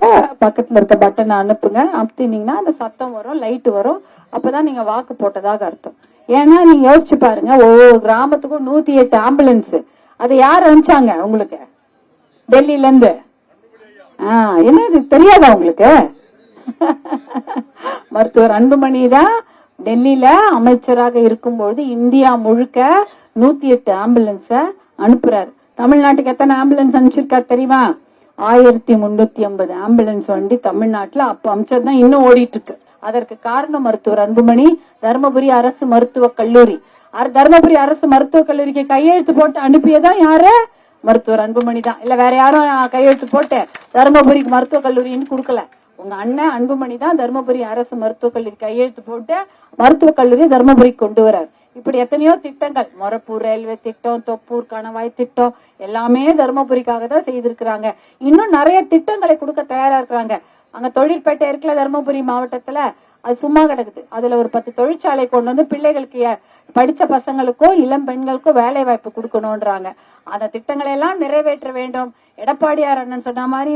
பக்கத்துல இருக்க பட்டனை அனுப்புங்க. அமுத்தினீங்கன்னா அந்த சத்தம் வரும், லைட் வரும். அப்பதான் நீங்க வாக்கு போட்டதாக அர்த்தம். ஏன்னா நீங்க யோசிச்சு பாருங்க, ஒவ்வொரு கிராமத்துக்கும் 108 ஆம்புலன்ஸ். அதை யார் அனுப்பிச்சாங்க உங்களுக்கு? டெல்லியில இருந்து. என்ன இது தெரியாதா உங்களுக்கு? மருத்துவர் அன்புமணி தான் டெல்லியில அமைச்சராக இருக்கும்போது இந்தியா முழுக்க 108 ஆம்புலன்ஸ அனுப்புறாரு. தமிழ்நாட்டுக்கு எத்தனை ஆம்புலன்ஸ் அனுப்பிச்சிருக்காரு தெரியுமா? 1350 ஆம்புலன்ஸ் வண்டி தமிழ்நாட்டுல அப்ப அமைச்சர்தான் இன்னும் ஓடிட்டு இருக்கு. அதற்கு காரணம் மருத்துவர் அன்புமணி. தர்மபுரி அரசு மருத்துவக் கல்லூரி, தர்மபுரி அரசு மருத்துவக் கல்லூரிக்கு கையெழுத்து போட்டு அனுப்பியதான் யாரு? மருத்துவர் அன்புமணி தான். இல்ல வேற யாரும் கையெழுத்து போட்டு தர்மபுரிக்கு மருத்துவக் கல்லூரின்னு கொடுக்கல. உங்க அண்ணன் அன்புமணி தான் தர்மபுரி அரசு மருத்துவக் கல்லூரி கையெழுத்து போட்டு மருத்துவக் கல்லூரி தர்மபுரிக்கு கொண்டு வரார். இப்படி எத்தனையோ திட்டங்கள், மொரப்பூர் ரயில்வே திட்டம், தொப்பூர் கணவாய் திட்டம், எல்லாமே தர்மபுரிக்காக தான் செய்திருக்கிறாங்க. இன்னும் நிறைய திட்டங்களை கொடுக்க தயாரா இருக்கிறாங்க. அங்க தொழிற்பேட்டை இருக்குல்ல தர்மபுரி மாவட்டத்துல, அது சும்மா கிடக்குது. அதுல ஒரு 10 தொழிற்சாலை கொண்டு பிள்ளைகளுக்கு, படிச்ச பசங்களுக்கும் இளம் பெண்களுக்கும் வேலை வாய்ப்பு கொடுக்கணும்ன்றாங்க. அந்த திட்டங்களை எல்லாம் நிறைவேற்ற வேண்டும். எடப்பாடியார் அண்ணன் சொன்ன மாதிரி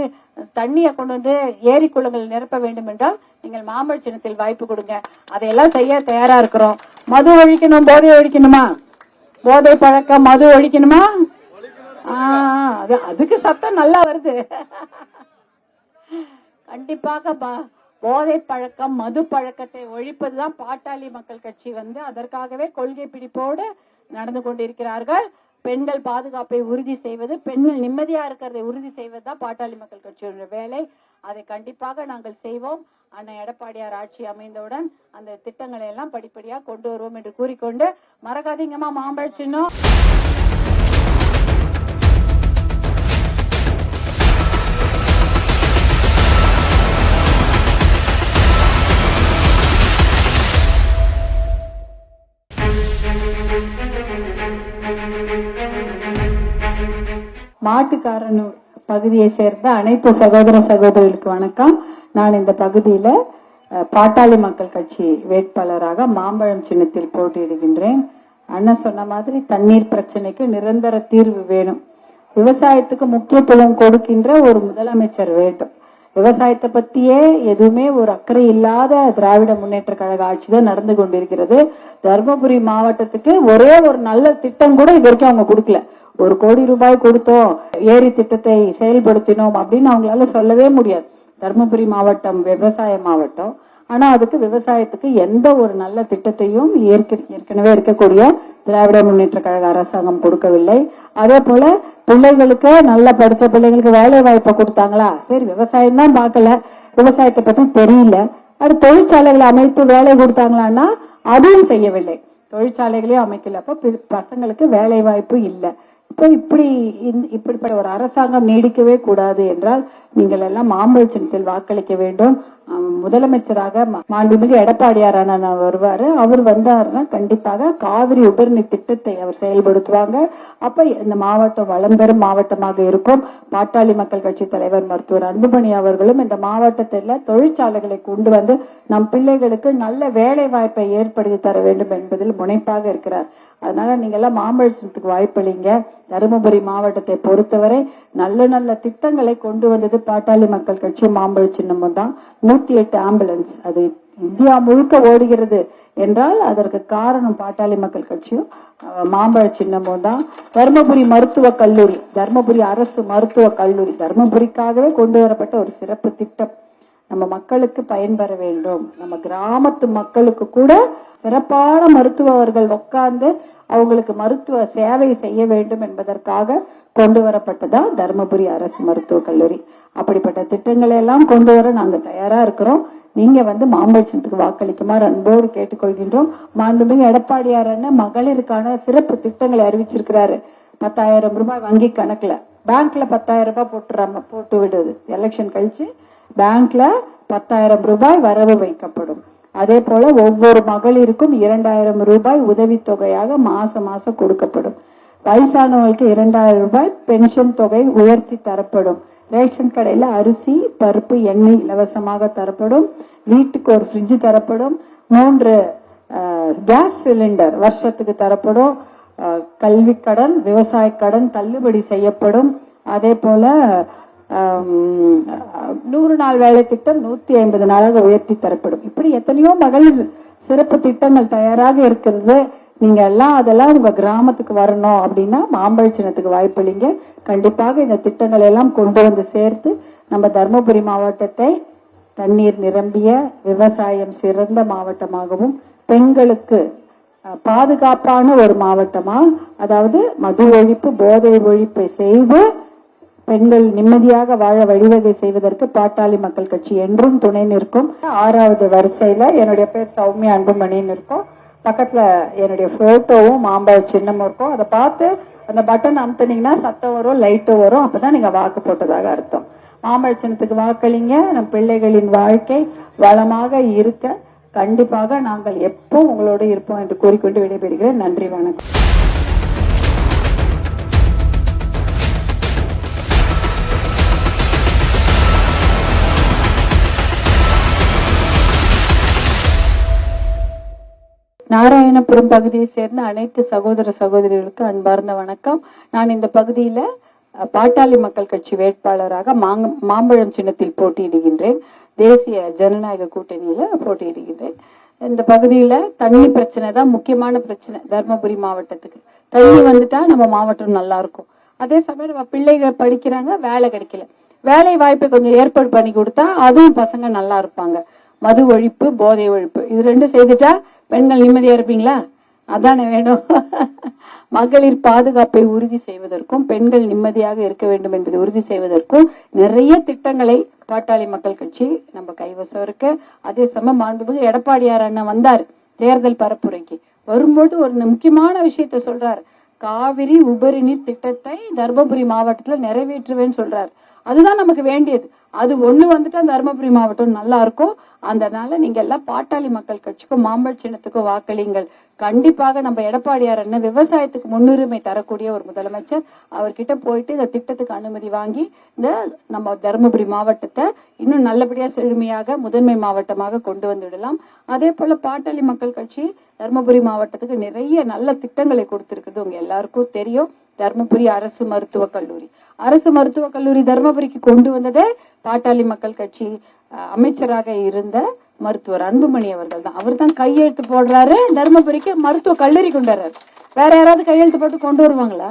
தண்ணியை கொண்டு ஏரி குளங்கள் நிரப்ப வேண்டும் என்றால் நீங்கள் மாம்பழ சின்னத்தில் வாய்ப்பு கொடுங்க. அதையெல்லாம் செய்ய தயாரா இருக்கிறோம். மது ஒழிக்கணும், போதை ஒழிக்கணுமா? போதை பழக்கம், மது ஒழிக்கணுமா? அதுக்கு சத்தம் நல்லா வருது. கண்டிப்பாக போதை பழக்கம், மது பழக்கத்தை ஒழிப்பதுதான் பாட்டாளி மக்கள் கட்சி அதற்காகவே கொள்கை பிடிப்போடு நடந்து கொண்டிருக்கிறார்கள். பெண்கள் பாதுகாப்பை உறுதி செய்வது, பெண்கள் நிம்மதியா இருக்கிறதை உறுதி செய்வதுதான் பாட்டாளி மக்கள் கட்சியோட வேலை. அதை கண்டிப்பாக நாங்கள் செய்வோம். அண்ணன் எடப்பாடியார் ஆட்சி அமைந்தவுடன் அந்த திட்டங்களை எல்லாம் படிப்படியா கொண்டு வருவோம் என்று கூறிக்கொண்டு, மறக்காதீங்கம்மா மாம்பழ சின்னம். மாட்டுக்காரனூர் பகுதியை சேர்ந்த அனைத்து சகோதர சகோதரிகளுக்கு வணக்கம். நான் இந்த பகுதியில பாட்டாளி மக்கள் கட்சி வேட்பாளராக மாம்பழம் சின்னத்தில் போட்டியிடுகின்றேன். அண்ணன் சொன்ன மாதிரி தண்ணீர் பிரச்சனைக்கு நிரந்தர தீர்வு வேணும். விவசாயத்துக்கு முக்கியத்துவம் கொடுக்கின்ற ஒரு முதலமைச்சர் வேண்டும். விவசாயத்தை பத்தியே எதுவுமே ஒரு அக்கறை இல்லாத திராவிட முன்னேற்ற கழக ஆட்சி தான் நடந்து கொண்டிருக்கிறது. தர்மபுரி மாவட்டத்துக்கு ஒரே ஒரு நல்ல திட்டம் கூட இது வரைக்கும் அவங்க கொடுக்கல. 1 கோடி ரூபாய் கொடுத்தோம், ஏரி திட்டத்தை செயல்படுத்தினோம் அப்படின்னு அவங்களால சொல்லவே முடியாது. தர்மபுரி மாவட்டம் விவசாய மாவட்டம். ஆனா அதுக்கு விவசாயத்துக்கு எந்த ஒரு நல்ல திட்டத்தையும் ஏற்கனவே இருக்கக்கூடிய திராவிட முன்னேற்ற கழக அரசாங்கம் கொடுக்கவில்லை. அதே போல பிள்ளைகளுக்கு, நல்ல படிச்ச பிள்ளைங்களுக்கு வேலை வாய்ப்பை கொடுத்தாங்களா? சரி, விவசாயம் தான் பார்க்கல, விவசாயத்தை பத்தி தெரியல. அது தொழிற்சாலைகளை அமைத்து வேலை கொடுத்தாங்களான்னா அதுவும் செய்யவில்லை. தொழிற்சாலைகளையும் அமைக்கல. அப்ப பசங்களுக்கு வேலை வாய்ப்பு இல்லை. இப்போ இப்படிப்பட்ட ஒரு அரசாங்கம் நீடிக்கவே கூடாது என்றால் நீங்கள் எல்லாம் மாம்பழ சின்னத்தில் வாக்களிக்க வேண்டும். முதலமைச்சராக மாண்புமிகு எடப்பாடியார் அண்ணன் வருவாரு. அவர் வந்தாருன்னா கண்டிப்பாக காவிரி உபரிநீர் திட்டத்தை அவர் செயல்படுத்துவாங்க. அப்ப இந்த மாவட்டம் வளம் பெறும் மாவட்டமாக இருக்கும். பாட்டாளி மக்கள் கட்சி தலைவர் மருத்துவர் அன்புமணி அவர்களும் இந்த மாவட்டத்தில் தொழிற்சாலைகளை கொண்டு வந்து நம் பிள்ளைகளுக்கு நல்ல வேலை வாய்ப்பை ஏற்படுத்தி தர வேண்டும் என்பதில் முனைப்பாக இருக்கிறார். அதனால நீங்க எல்லாம் மாம்பழத்துக்கு வாய்ப்பளிங்க. தருமபுரி மாவட்டத்தை பொறுத்தவரை நல்ல நல்ல திட்டங்களை கொண்டு வந்தது பாட்டாளி மக்கள் கட்சி மாம்பழ சின்னமும் தான். 108 ஆம்புலன்ஸ் அது இந்தியா முழுக்க ஓடுகிறது என்றால் அதற்கு காரணம் பாட்டாளி மக்கள் கட்சியும் மாம்பழ சின்னமும் தான். தருமபுரி மருத்துவக் கல்லூரி, தருமபுரி அரசு மருத்துவக் கல்லூரி தருமபுரிக்காகவே கொண்டு வரப்பட்ட ஒரு சிறப்பு திட்டம். நம்ம மக்களுக்கு பயன்பெற வேண்டும். நம்ம கிராமத்து மக்களுக்கு கூட சிறப்பான மருத்துவர்கள் உட்கார்ந்து அவங்களுக்கு மருத்துவ சேவை செய்ய வேண்டும் என்பதற்காக கொண்டு வரப்பட்டதா தருமபுரி அரசு மருத்துவக் கல்லூரி. அப்படிப்பட்ட திட்டங்களை எல்லாம் கொண்டு வர நாங்க தயாரா இருக்கிறோம். நீங்க மாம்பழத்துக்கு வாக்களிக்குமாறு அன்போடு கேட்டுக்கொள்கின்றோம். மாண்புமிகு எடப்பாடியார் அண்ணன் மகளிருக்கான சிறப்பு திட்டங்களை அறிவிச்சிருக்கிறாரு. 10,000 ரூபாய் வங்கி கணக்குல, பேங்க்ல 10,000 ரூபாய் போட்டு விடுவது. எலெக்ஷன் கழிச்சு பேங்க்ல 10,000 ரூபாய் வரவு வைக்கப்படும். அதே போல ஒவ்வொரு மகளிருக்கும் 2,000 ரூபாய் உதவித்தொகையாக மாசம் மாசம் கொடுக்கப்படும். வயசானவர்களுக்கு 2,000 ரூபாய் பென்ஷன் தொகை உயர்த்தி தரப்படும். ரேஷன் கடையில அரிசி பருப்பு எண்ணெய் இலவசமாக தரப்படும். வீட்டுக்கு ஒரு ஃப்ரிட்ஜ் தரப்படும். 3 கேஸ் சிலிண்டர் வருஷத்துக்கு தரப்படும். கல்வி கடன் விவசாய கடன் தள்ளுபடி செய்யப்படும். அதே போல 100 நாள் வேலை திட்டம் 150 நாளாக உயர்த்தி தரப்படும். இப்படி எத்தனையோ மகளிர் சிறப்பு திட்டங்கள் தயாராக இருக்கிறது. நீங்க எல்லாம் அதெல்லாம் உங்க கிராமத்துக்கு வரணும் அப்படின்னா மாம்பழ சின்னத்துக்கு வாய்ப்பளிங்க. கண்டிப்பாக இந்த திட்டங்கள் எல்லாம் கொண்டு வந்து சேர்த்து நம்ம தருமபுரி மாவட்டத்தை தண்ணீர் நிரம்பிய விவசாயம் சிறந்த மாவட்டமாகவும் பெண்களுக்கு பாதுகாப்பான ஒரு மாவட்டமா, அதாவது மது ஒழிப்பு போதை ஒழிப்பை செய்து பெண்கள் நிம்மதியாக வாழ வழிவகை செய்வதற்கு பாட்டாளி மக்கள் கட்சி என்றும் துணை நிற்கும். 6வது வரிசையில என்னுடைய பேர் சௌமியா அன்புமணின்னு இருக்கும். பக்கத்துல என்னுடைய போட்டோவும் மாம்பழ சின்னமும் இருக்கும். அதை பார்த்து அந்த பட்டன் அமுத்துனீங்கன்னா சத்தம் வரும், லைட்டும் வரும். அப்பதான் நீங்க வாக்கு போட்டதாக அர்த்தம். மாம்பழ சின்னத்துக்கு வாக்களிங்க. நம் பிள்ளைகளின் வாழ்க்கை வளமாக இருக்க கண்டிப்பாக நாங்கள் எப்போ உங்களோடு இருப்போம் என்று கூறிக்கொண்டு விடைபெறுகிறேன். நன்றி, வணக்கம். நாராயணபுரம் பகுதியை சேர்ந்த அனைத்து சகோதர சகோதரிகளுக்கு அன்பார்ந்த வணக்கம். நான் இந்த பகுதியில பாட்டாளி மக்கள் கட்சி வேட்பாளராக மாம்பழம் சின்னத்தில் போட்டியிடுகின்றேன். தேசிய ஜனநாயக கூட்டணியில போட்டியிடுகின்றேன். இந்த பகுதியில தண்ணி பிரச்சனை தான் முக்கியமான பிரச்சனை. தருமபுரி மாவட்டத்துக்கு தண்ணி வந்துட்டா நம்ம மாவட்டம் நல்லா இருக்கும். அதே சமயம் நம்ம பிள்ளைகள் படிக்கிறாங்க, வேலை கிடைக்கல. வேலை வாய்ப்பை கொஞ்சம் ஏற்பாடு பண்ணி கொடுத்தா அதுவும் பசங்க நல்லா இருப்பாங்க. மது ஒழிப்பு போதை ஒழிப்பு இது 2 செய்துட்டா பெண்கள் நிம்மதியா இருப்பீங்களா? அதானே வேணும். மகளிர் பாதுகாப்பை உறுதி செய்வதற்கும் பெண்கள் நிம்மதியாக இருக்க வேண்டும் என்பதை உறுதி செய்வதற்கும் நிறைய திட்டங்களை பாட்டாளி மக்கள் கட்சி நம்ம கைவசம் இருக்கு. அதே சமயம் மாண்புமிகு எடப்பாடியார் அண்ணன் வந்தார் தேர்தல் பரப்புரைக்கு. வரும்போது ஒரு முக்கியமான விஷயத்த சொல்றாரு. காவிரி உபரி நீர் திட்டத்தை தருமபுரி மாவட்டத்துல நிறைவேற்றுவேன்னு சொல்றாரு. அதுதான் நமக்கு வேண்டியது. அது ஒண்ணு வந்துட்டா தருமபுரி மாவட்டம் நல்லா இருக்கும். அதனால நீங்க எல்லாம் பாட்டாளி மக்கள் கட்சிக்கும் மாம்பழ சின்னத்துக்கும் வாக்களிங்கள். கண்டிப்பாக நம்ம எடப்பாடியார் அண்ணன் விவசாயத்துக்கு முன்னுரிமை தரக்கூடிய ஒரு முதலமைச்சர். அவர்கிட்ட போயிட்டு இந்த திட்டத்துக்கு அனுமதி வாங்கி இந்த நம்ம தருமபுரி மாவட்டத்தை இன்னும் நல்லபடியா செழுமையாக முதன்மை மாவட்டமாக கொண்டு வந்துவிடலாம். அதே போல பாட்டாளி மக்கள் கட்சி தருமபுரி மாவட்டத்துக்கு நிறைய நல்ல திட்டங்களை கொடுத்திருக்கிறது உங்க எல்லாருக்கும் தெரியும். தருமபுரி அரசு மருத்துவக் கல்லூரி, அரசு மருத்துவக் கல்லூரி தருமபுரிக்கு கொண்டு வந்ததே பாட்டாளி மக்கள் கட்சி அமைச்சராக இருந்த மருத்துவர் அன்புமணி அவர்கள் தான். அவர் தான் கையெழுத்து போடுறாரு, தருமபுரிக்கு மருத்துவ கல்லூரி கொண்டு வர்றாரு. வேற யாராவது கையெழுத்து போட்டு கொண்டு வருவாங்களா?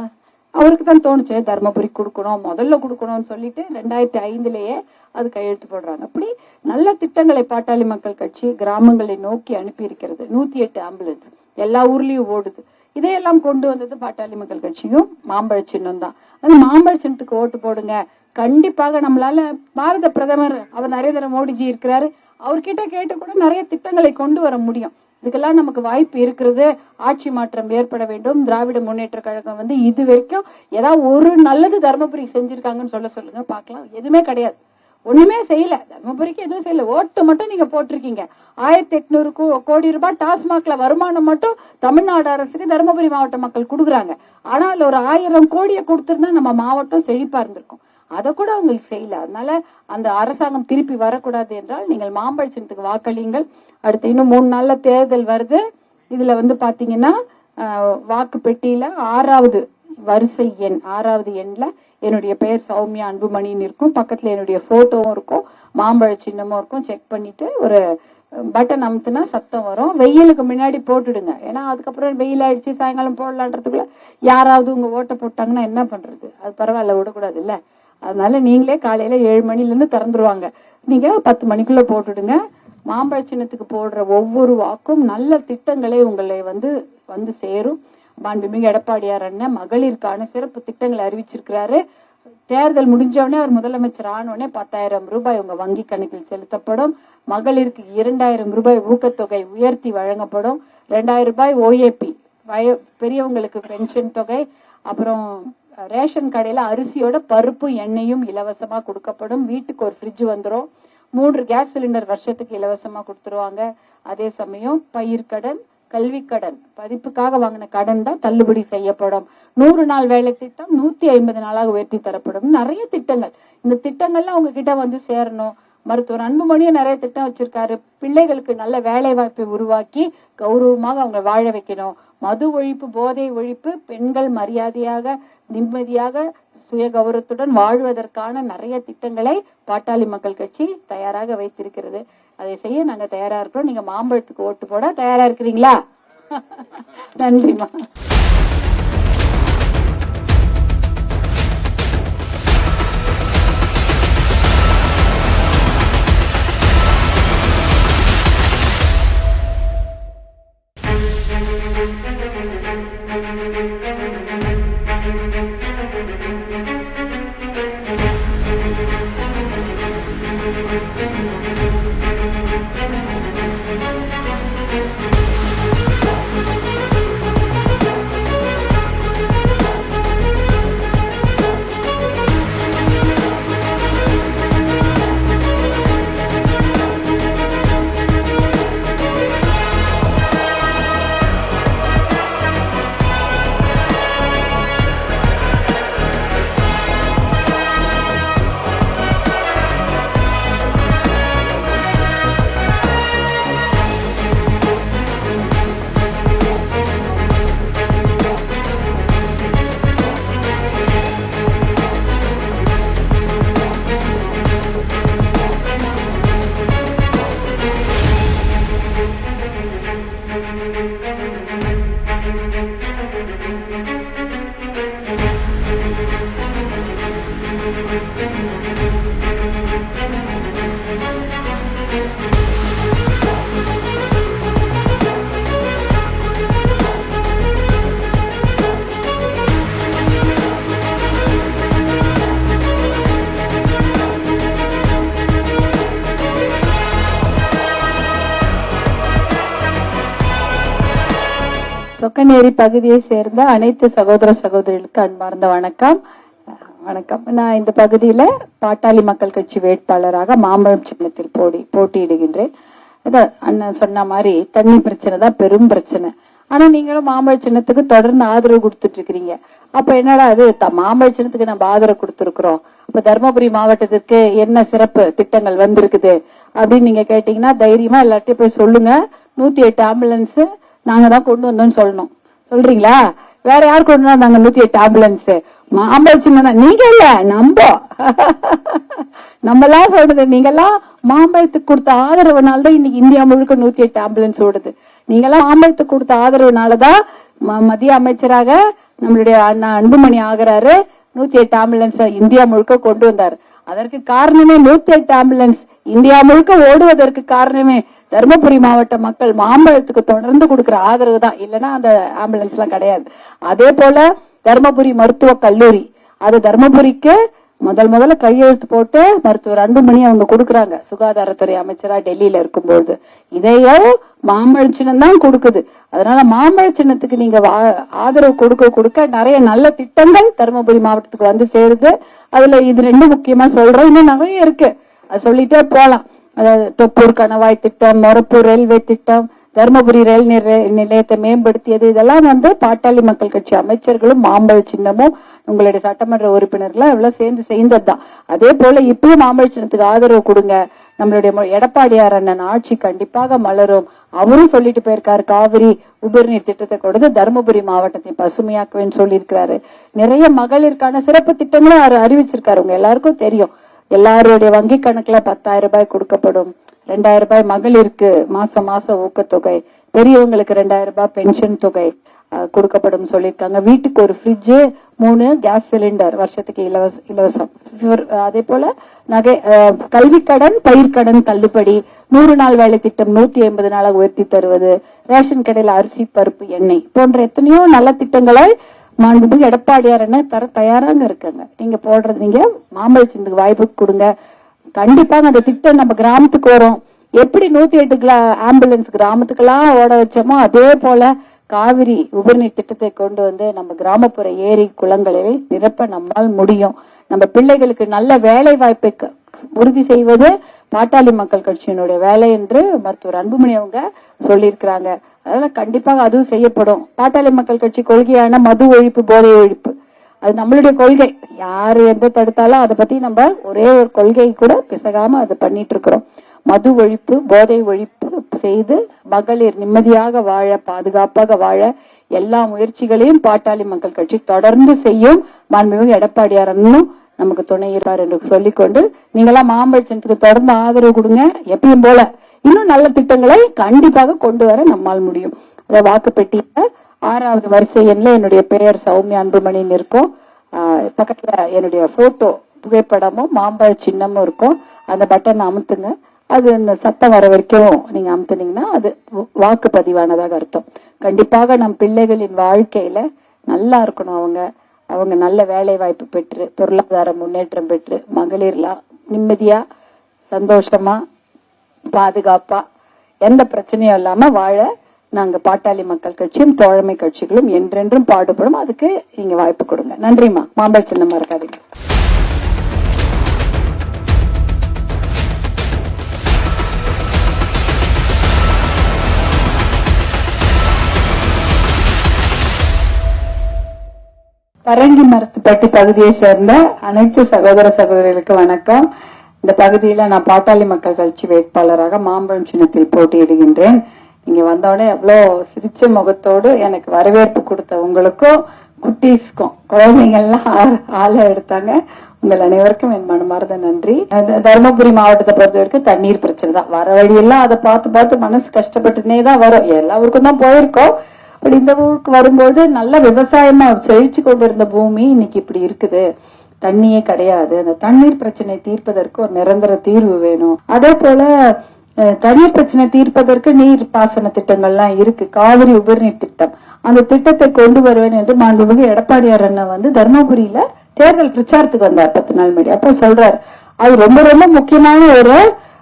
அவருக்கு தான் தோணுச்சு தருமபுரி கொடுக்கணும், முதல்ல கொடுக்கணும்னு சொல்லிட்டு 2005 அது கையெழுத்து போடுறாங்க. அப்படி நல்ல திட்டங்களை பாட்டாளி மக்கள் கட்சி கிராமங்களை நோக்கி அனுப்பி இருக்கிறது. 108 ஆம்புலன்ஸ் எல்லா ஊர்லயும் ஓடுது. இதையெல்லாம் கொண்டு வந்தது பாட்டாளி மக்கள் கட்சியும் மாம்பழ சின்னம் தான். அது மாம்பழ சின்னத்துக்கு ஓட்டு போடுங்க. கண்டிப்பாக நம்மளால பாரத பிரதமர் அவர் நரேந்திர மோடிஜி இருக்கிறாரு, அவர்கிட்ட கேட்டு கூட நிறைய திட்டங்களை கொண்டு வர முடியும். இதுக்கெல்லாம் நமக்கு வாய்ப்பு இருக்கிறது. ஆட்சி மாற்றம் ஏற்பட வேண்டும். திராவிட முன்னேற்ற கழகம் இது வரைக்கும் ஏதாவது ஒரு நல்லது தருமபுரி செஞ்சிருக்காங்கன்னு சொல்லுங்க பார்க்கலாம். எதுவுமே கிடையாது. ஒண்ணுமே செய்யல. தர்மபுரிக்கு எதுவும் செய்யல. ஓட்டு மட்டும் நீங்க போட்டிருக்கீங்க. 1800 கோடி ரூபாய் டாஸ்மாக்ல வருமானம் மட்டும் தமிழ்நாடு அரசுக்கு தர்மபுரி மாவட்ட மக்கள் கொடுக்குறாங்க. ஆனால் ஒரு 1000 கோடியை கொடுத்திருந்தா நம்ம மாவட்டம் செழிப்பா இருந்திருக்கும். அதை கூட அவங்களுக்கு செய்யல. அதனால அந்த அரசாங்கம் திருப்பி வரக்கூடாது என்றால் நீங்கள் மாம்பழ சின்னத்துக்கு வாக்களியுங்கள். அடுத்து இன்னும் 3 நாள்ல தேர்தல் வருது. இதுல பாத்தீங்கன்னா வாக்கு பெட்டியில 6வது வரிசை எண் 6வது எண்ல என்னுடைய பெயர் சௌமியா அன்புமணின்னு இருக்கும். பக்கத்துல என்னுடைய போட்டோவும் இருக்கும், மாம்பழ சின்னமும் இருக்கும். செக் பண்ணிட்டு ஒரு பட்டன் அமுத்துனா சத்தம் வரும். வெயிலுக்கு முன்னாடி போட்டுடுங்க. ஏன்னா அதுக்கப்புறம் வெயில் ஆயிடுச்சு சாயங்காலம் போடலான்றதுக்குள்ள யாராவது உங்க ஓட்டை போட்டாங்கன்னா என்ன பண்றது? அது பரவாயில்ல, விடக்கூடாது இல்ல. அதனால நீங்களே காலையில 7 மணில இருந்து திறந்துருவாங்க. நீங்க 10 மணிக்குள்ள போட்டுடுங்க. மாம்பழ சின்னத்துக்கு போடுற ஒவ்வொரு வாக்கும் நல்ல திட்டங்களை உங்களை வந்து சேரும். மாண்புமிகு எடப்பாடியார் அண்ணன் மகளிருக்கான சிறப்பு திட்டங்களை அறிவிச்சிருக்கிறாரு. தேர்தல் முடிஞ்சவனே அவர் முதலமைச்சர் ஆனோடனே 10,000 ரூபாய் உங்க வங்கி கணக்கில் செலுத்தப்படும். மகளிருக்கு 2,000 ரூபாய் ஊக்கத்தொகை உயர்த்தி வழங்கப்படும். 2,000 ரூபாய் ஓஏபி பெரியவங்களுக்கு பென்ஷன் தொகை. அப்புறம் ரேஷன் கடையில அரிசியோட பருப்பு எண்ணெயும் இலவசமா கொடுக்கப்படும். வீட்டுக்கு ஒரு ஃப்ரிட்ஜ் வந்துடும். 3 கேஸ் சிலிண்டர் வருஷத்துக்கு இலவசமா கொடுத்துருவாங்க. அதே சமயம் பயிர்க்கடன், கல்வி கடன், படிப்புக்காக வாங்கின கடன் தான் தள்ளுபடி செய்யப்படும். 100 நாள் வேலை திட்டம் 150 நாளாக உயர்த்தி தரப்படும். நிறைய திட்டங்கள். இந்த திட்டங்கள்லாம் உங்ககிட்ட சேரணும். மருத்துவர் அன்புமணியும் நிறைய திட்டம் வச்சிருக்காரு. பிள்ளைகளுக்கு நல்ல வேலை வாய்ப்பை உருவாக்கி கௌரவமாக அவங்க வாழ வைக்கணும். மது ஒழிப்பு, போதை ஒழிப்பு, பெண்கள் மரியாதையாக நிம்மதியாக சுய கௌரவத்துடன் வாழ்வதற்கான நிறைய திட்டங்களை பாட்டாளி மக்கள் கட்சி தயாராக வைத்திருக்கிறது. அதை செய்ய நாங்க தயாரா இருக்கிறோம். நீங்க மாம்பழத்துக்கு ஓட்டு போட தயாரா இருக்கிறீங்களா? நன்றிமா. சொக்கநேரி பகுதியை சேர்ந்த அனைத்து சகோதர சகோதரிகளுக்கு அன்பார்ந்த வணக்கம். நான் இந்த பகுதியில பாட்டாளி மக்கள் கட்சி வேட்பாளராக மாம்பழம் சின்னத்தில் போட்டியிடுகின்றேன். அண்ணன் சொன்ன மாதிரி தண்ணி பிரச்சனை தான் பெரும் பிரச்சனை. ஆனா நீங்களும் மாம்பழ சின்னத்துக்கு தொடர்ந்து ஆதரவு கொடுத்துட்டு இருக்கிறீங்க. அப்ப என்னடா அது மாம்பழ சின்னத்துக்கு நம்ம ஆதரவு கொடுத்துருக்கிறோம், அப்ப தர்மபுரி மாவட்டத்திற்கு என்ன சிறப்பு திட்டங்கள் வந்திருக்குது அப்படின்னு நீங்க கேட்டீங்கன்னா தைரியமா எல்லாத்தையும் போய் சொல்லுங்க. 108 ஆம்புலன்ஸ் நாங்க தான் கொண்டு வந்தோம்னு சொல்லணும். சொல்றீங்களா? வேற யார் கொண்டு வந்தாங்க 108 ஆம்புலன்ஸ்? மாம்பழ சின்னம். நீங்க இல்ல, நம்மலாம் சொல்றது. நீங்கெல்லாம் மாம்பழத்துக்கு கொடுத்த ஆதரவுனால்தான் இன்னைக்கு இந்தியா முழுக்க 108 ஆம்புலன்ஸ் ஓடுது. நீங்கெல்லாம் மாம்பழத்துக்கு கொடுத்த ஆதரவுனாலதான் மத்திய அமைச்சராக நம்மளுடைய அண்ணா அன்புமணி ஆகிறாரு. 108 ஆம்புலன்ஸ் இந்தியா முழுக்க கொண்டு வந்தாரு. அதற்கு காரணமே 108 ஆம்புலன்ஸ் இந்தியா முழுக்க ஓடுவதற்கு காரணமே தர்மபுரி மாவட்ட மக்கள் மாம்பழத்துக்கு தொடர்ந்து கொடுக்கிற ஆதரவு தான். இல்லைன்னா அந்த ஆம்புலன்ஸ் எல்லாம் கிடையாது. அதே போல தர்மபுரி மருத்துவக் கல்லூரி, அது தர்மபுரிக்கு முதல்ல கையெழுத்து போட்டு மருத்துவர் அன்புமணி அவங்க கொடுக்கறாங்க சுகாதாரத்துறை அமைச்சரா டெல்லியில இருக்கும்போது. இதையும் மாம்பழ சின்னம் தான் கொடுக்குது. அதனால மாம்பழ சின்னத்துக்கு நீங்க ஆதரவு கொடுக்க நிறைய நல்ல திட்டங்கள் தர்மபுரி மாவட்டத்துக்கு வந்து சேருது. அதுல இது 2 முக்கியமா சொல்றோம். இன்னும் நிறைய இருக்கு. அது சொல்லிட்டே போலாம். அதாவது தொப்பூர் கணவாய் திட்டம், மொரப்பூர் ரயில்வே திட்டம், தருமபுரி ரயில் நிலையத்தை மேம்படுத்தியது, இதெல்லாம் வந்து பாட்டாளி மக்கள் கட்சி அமைச்சர்களும் மாம்பழ சின்னமும் உங்களுடைய சட்டமன்ற உறுப்பினர்களும் எவ்வளவு சேர்ந்து செய்ததுதான். அதே போல இப்பயும் மாம்பழ சின்னத்துக்கு ஆதரவு கொடுங்க. நம்மளுடைய எடப்பாடியார் அண்ணன் ஆட்சி கண்டிப்பாக மலரும். அவரும் சொல்லிட்டு போயிருக்காரு, காவிரி உபரிநீர் திட்டத்தை கொடுத்து தருமபுரி மாவட்டத்தை பசுமையாக்குவேன்னு சொல்லியிருக்கிறாரு. நிறைய மகளிருக்கான சிறப்பு திட்டங்களும் அறிவிச்சிருக்காரு. உங்க எல்லாருக்கும் தெரியும். எல்லாருடைய வங்கி கணக்குல 10,000 ரூபாய் கொடுக்கப்படும். 2,000 ரூபாய் மகளிருக்கு மாசம் மாசம் ஊக்கத்தொகை, பெரியவங்களுக்கு 2,000 ரூபாய் பென்ஷன் தொகை கொடுக்கப்படும் சொல்லியிருக்காங்க. வீட்டுக்கு ஒரு ஃப்ரிட்ஜ், 3 கேஸ் சிலிண்டர் வருஷத்துக்கு இலவசம். அதே போல கல்வி கடன், பயிர்க்கடன் தள்ளுபடி, 100 நாள் வேலை திட்டம் 150 நாளாக உயர்த்தி தருவது, ரேஷன் கடையில் அரிசி பருப்பு எண்ணெய் போன்ற எத்தனையோ நல்ல திட்டங்களை மாண்புமிகு எடப்பாடியார் தர தயாராக இருக்காங்க. நீங்க போடுறது, நீங்க மாம்பழ சின்னத்துக்கு வாய்ப்பு கொடுங்க. கண்டிப்பாக அந்த திட்டம் நம்ம கிராமத்துக்கு வரும். எப்படி 108 ஆம்புலன்ஸ் கிராமத்துக்கெல்லாம் ஓட வச்சோமோ அதே போல காவிரி உபரிநீர் திட்டத்தை கொண்டு வந்து நம்ம கிராமப்புற ஏரி குளங்களில் நிரப்ப நம்மால் முடியும். நம்ம பிள்ளைகளுக்கு நல்ல வேலை வாய்ப்பை உறுதி செய்வது பாட்டாளி மக்கள் கட்சியினுடைய வேலை என்று மருத்துவர் அன்புமணி அவங்க சொல்லியிருக்கிறாங்க. அதனால கண்டிப்பாக அதுவும் செய்யப்படும். பாட்டாளி மக்கள் கட்சி கொள்கையான மது ஒழிப்பு, போதை ஒழிப்பு, அது நம்மளுடைய கொள்கை. யாரு எந்த தடுத்தாலும் அதை பத்தி நம்ம ஒரே ஒரு கொள்கை கூட பிசகாம அது பண்ணிட்டு இருக்கிறோம். மது ஒழிப்பு, போதை ஒழிப்பு செய்து மகளிர் நிம்மதியாக வாழ, பாதுகாப்பாக வாழ எல்லா முயற்சிகளையும் பாட்டாளி மக்கள் கட்சி தொடர்ந்து செய்யும். மாண்புமிகு எடப்பாடியார் நமக்கு துணை இருப்பார் என்று சொல்லிக்கொண்டு, நீங்களாம் மாம்பழ சின்னத்துக்கு தொடர்ந்து ஆதரவு கொடுங்க. எப்பயும் போல இன்னும் நல்ல திட்டங்களை கண்டிப்பாக கொண்டு வர நம்மால் முடியும். அத வாக்குப்பெட்டியில 6வது வரிசை எண்ல என்னுடைய பெயர் சௌமியா அன்புமணின்னு இருக்கும். பக்கத்துல என்னுடைய போட்டோ புகைப்படமும் மாம்பழ சின்னமும் இருக்கும். அந்த பட்டன் அமுத்துங்க. அது இந்த சத்தம் வர வரைக்கும் நீங்க அமுத்துனீங்கன்னா அது வாக்குப்பதிவானதாக அர்த்தம். கண்டிப்பாக நம் பிள்ளைகளின் வாழ்க்கையில நல்லா இருக்கணும். அவங்க நல்ல வேலை வாய்ப்பு பெற்று, பொருளாதார முன்னேற்றம் பெற்று, மகளிர்லாம் நிம்மதியா, சந்தோஷமா, பாதுகாப்பா, எந்த பிரச்சனையும் இல்லாம வாழ நாங்க பாட்டாளி மக்கள் கட்சியும் தோழமை கட்சிகளும் என்றென்றும் பாடுபடும். அதுக்கு நீங்க வாய்ப்பு கொடுங்க. நன்றிமா. மாம்பழ சின்னமா இருக்காதீங்க. பரங்கி மரத்துப்பட்டி பகுதியை சேர்ந்த அனைத்து சகோதர சகோதரிகளுக்கு வணக்கம். இந்த பகுதியில நான் பாட்டாளி மக்கள் கட்சி வேட்பாளராக மாம்பழம் சின்னத்தில் போட்டியிடுகின்றேன். இங்க வந்தோடனே எவ்வளவு சிரிச்ச முகத்தோடு எனக்கு வரவேற்பு கொடுத்த உங்களுக்கும், குட்டீஸ்க்கும், குழந்தைங்க எல்லாம் ஆளை எடுத்தாங்க. உங்கள் அனைவருக்கும் என் மனமார்ந்த நன்றி. தருமபுரி மாவட்டத்தை பொறுத்த வரைக்கும் தண்ணீர் பிரச்சனை தான். வர வழியெல்லாம் அதை பார்த்து மனசு கஷ்டப்பட்டுனே தான் வரும். எல்லா ஊருக்கும் தான் போயிருக்கோம். இந்த ஊருக்கு வரும்போது நல்ல விவசாயமா செழிச்சு கொண்டிருந்த பூமி இன்னைக்கு இப்படி இருக்குது. தண்ணியே கிடையாது. அந்த தண்ணீர் பிரச்சனை தீர்ப்பதற்கு ஒரு நிரந்தர தீர்வு வேணும். அதே போல தண்ணீர் பிரச்சனை தீர்ப்பதற்கு நீர் பாசன திட்டங்கள்லாம் இருக்கு. காவிரி உபரிநீர் திட்டம், அந்த திட்டத்தை கொண்டு வருவேன் என்று மாண்புமிகு எடப்பாடியார் அண்ணன் தர்மபுரியில தேர்தல் பிரச்சாரத்துக்கு வந்தார் 10 நாள் முன்னாடி. அப்ப சொல்றாரு, அது ரொம்ப ரொம்ப முக்கியமான ஒரு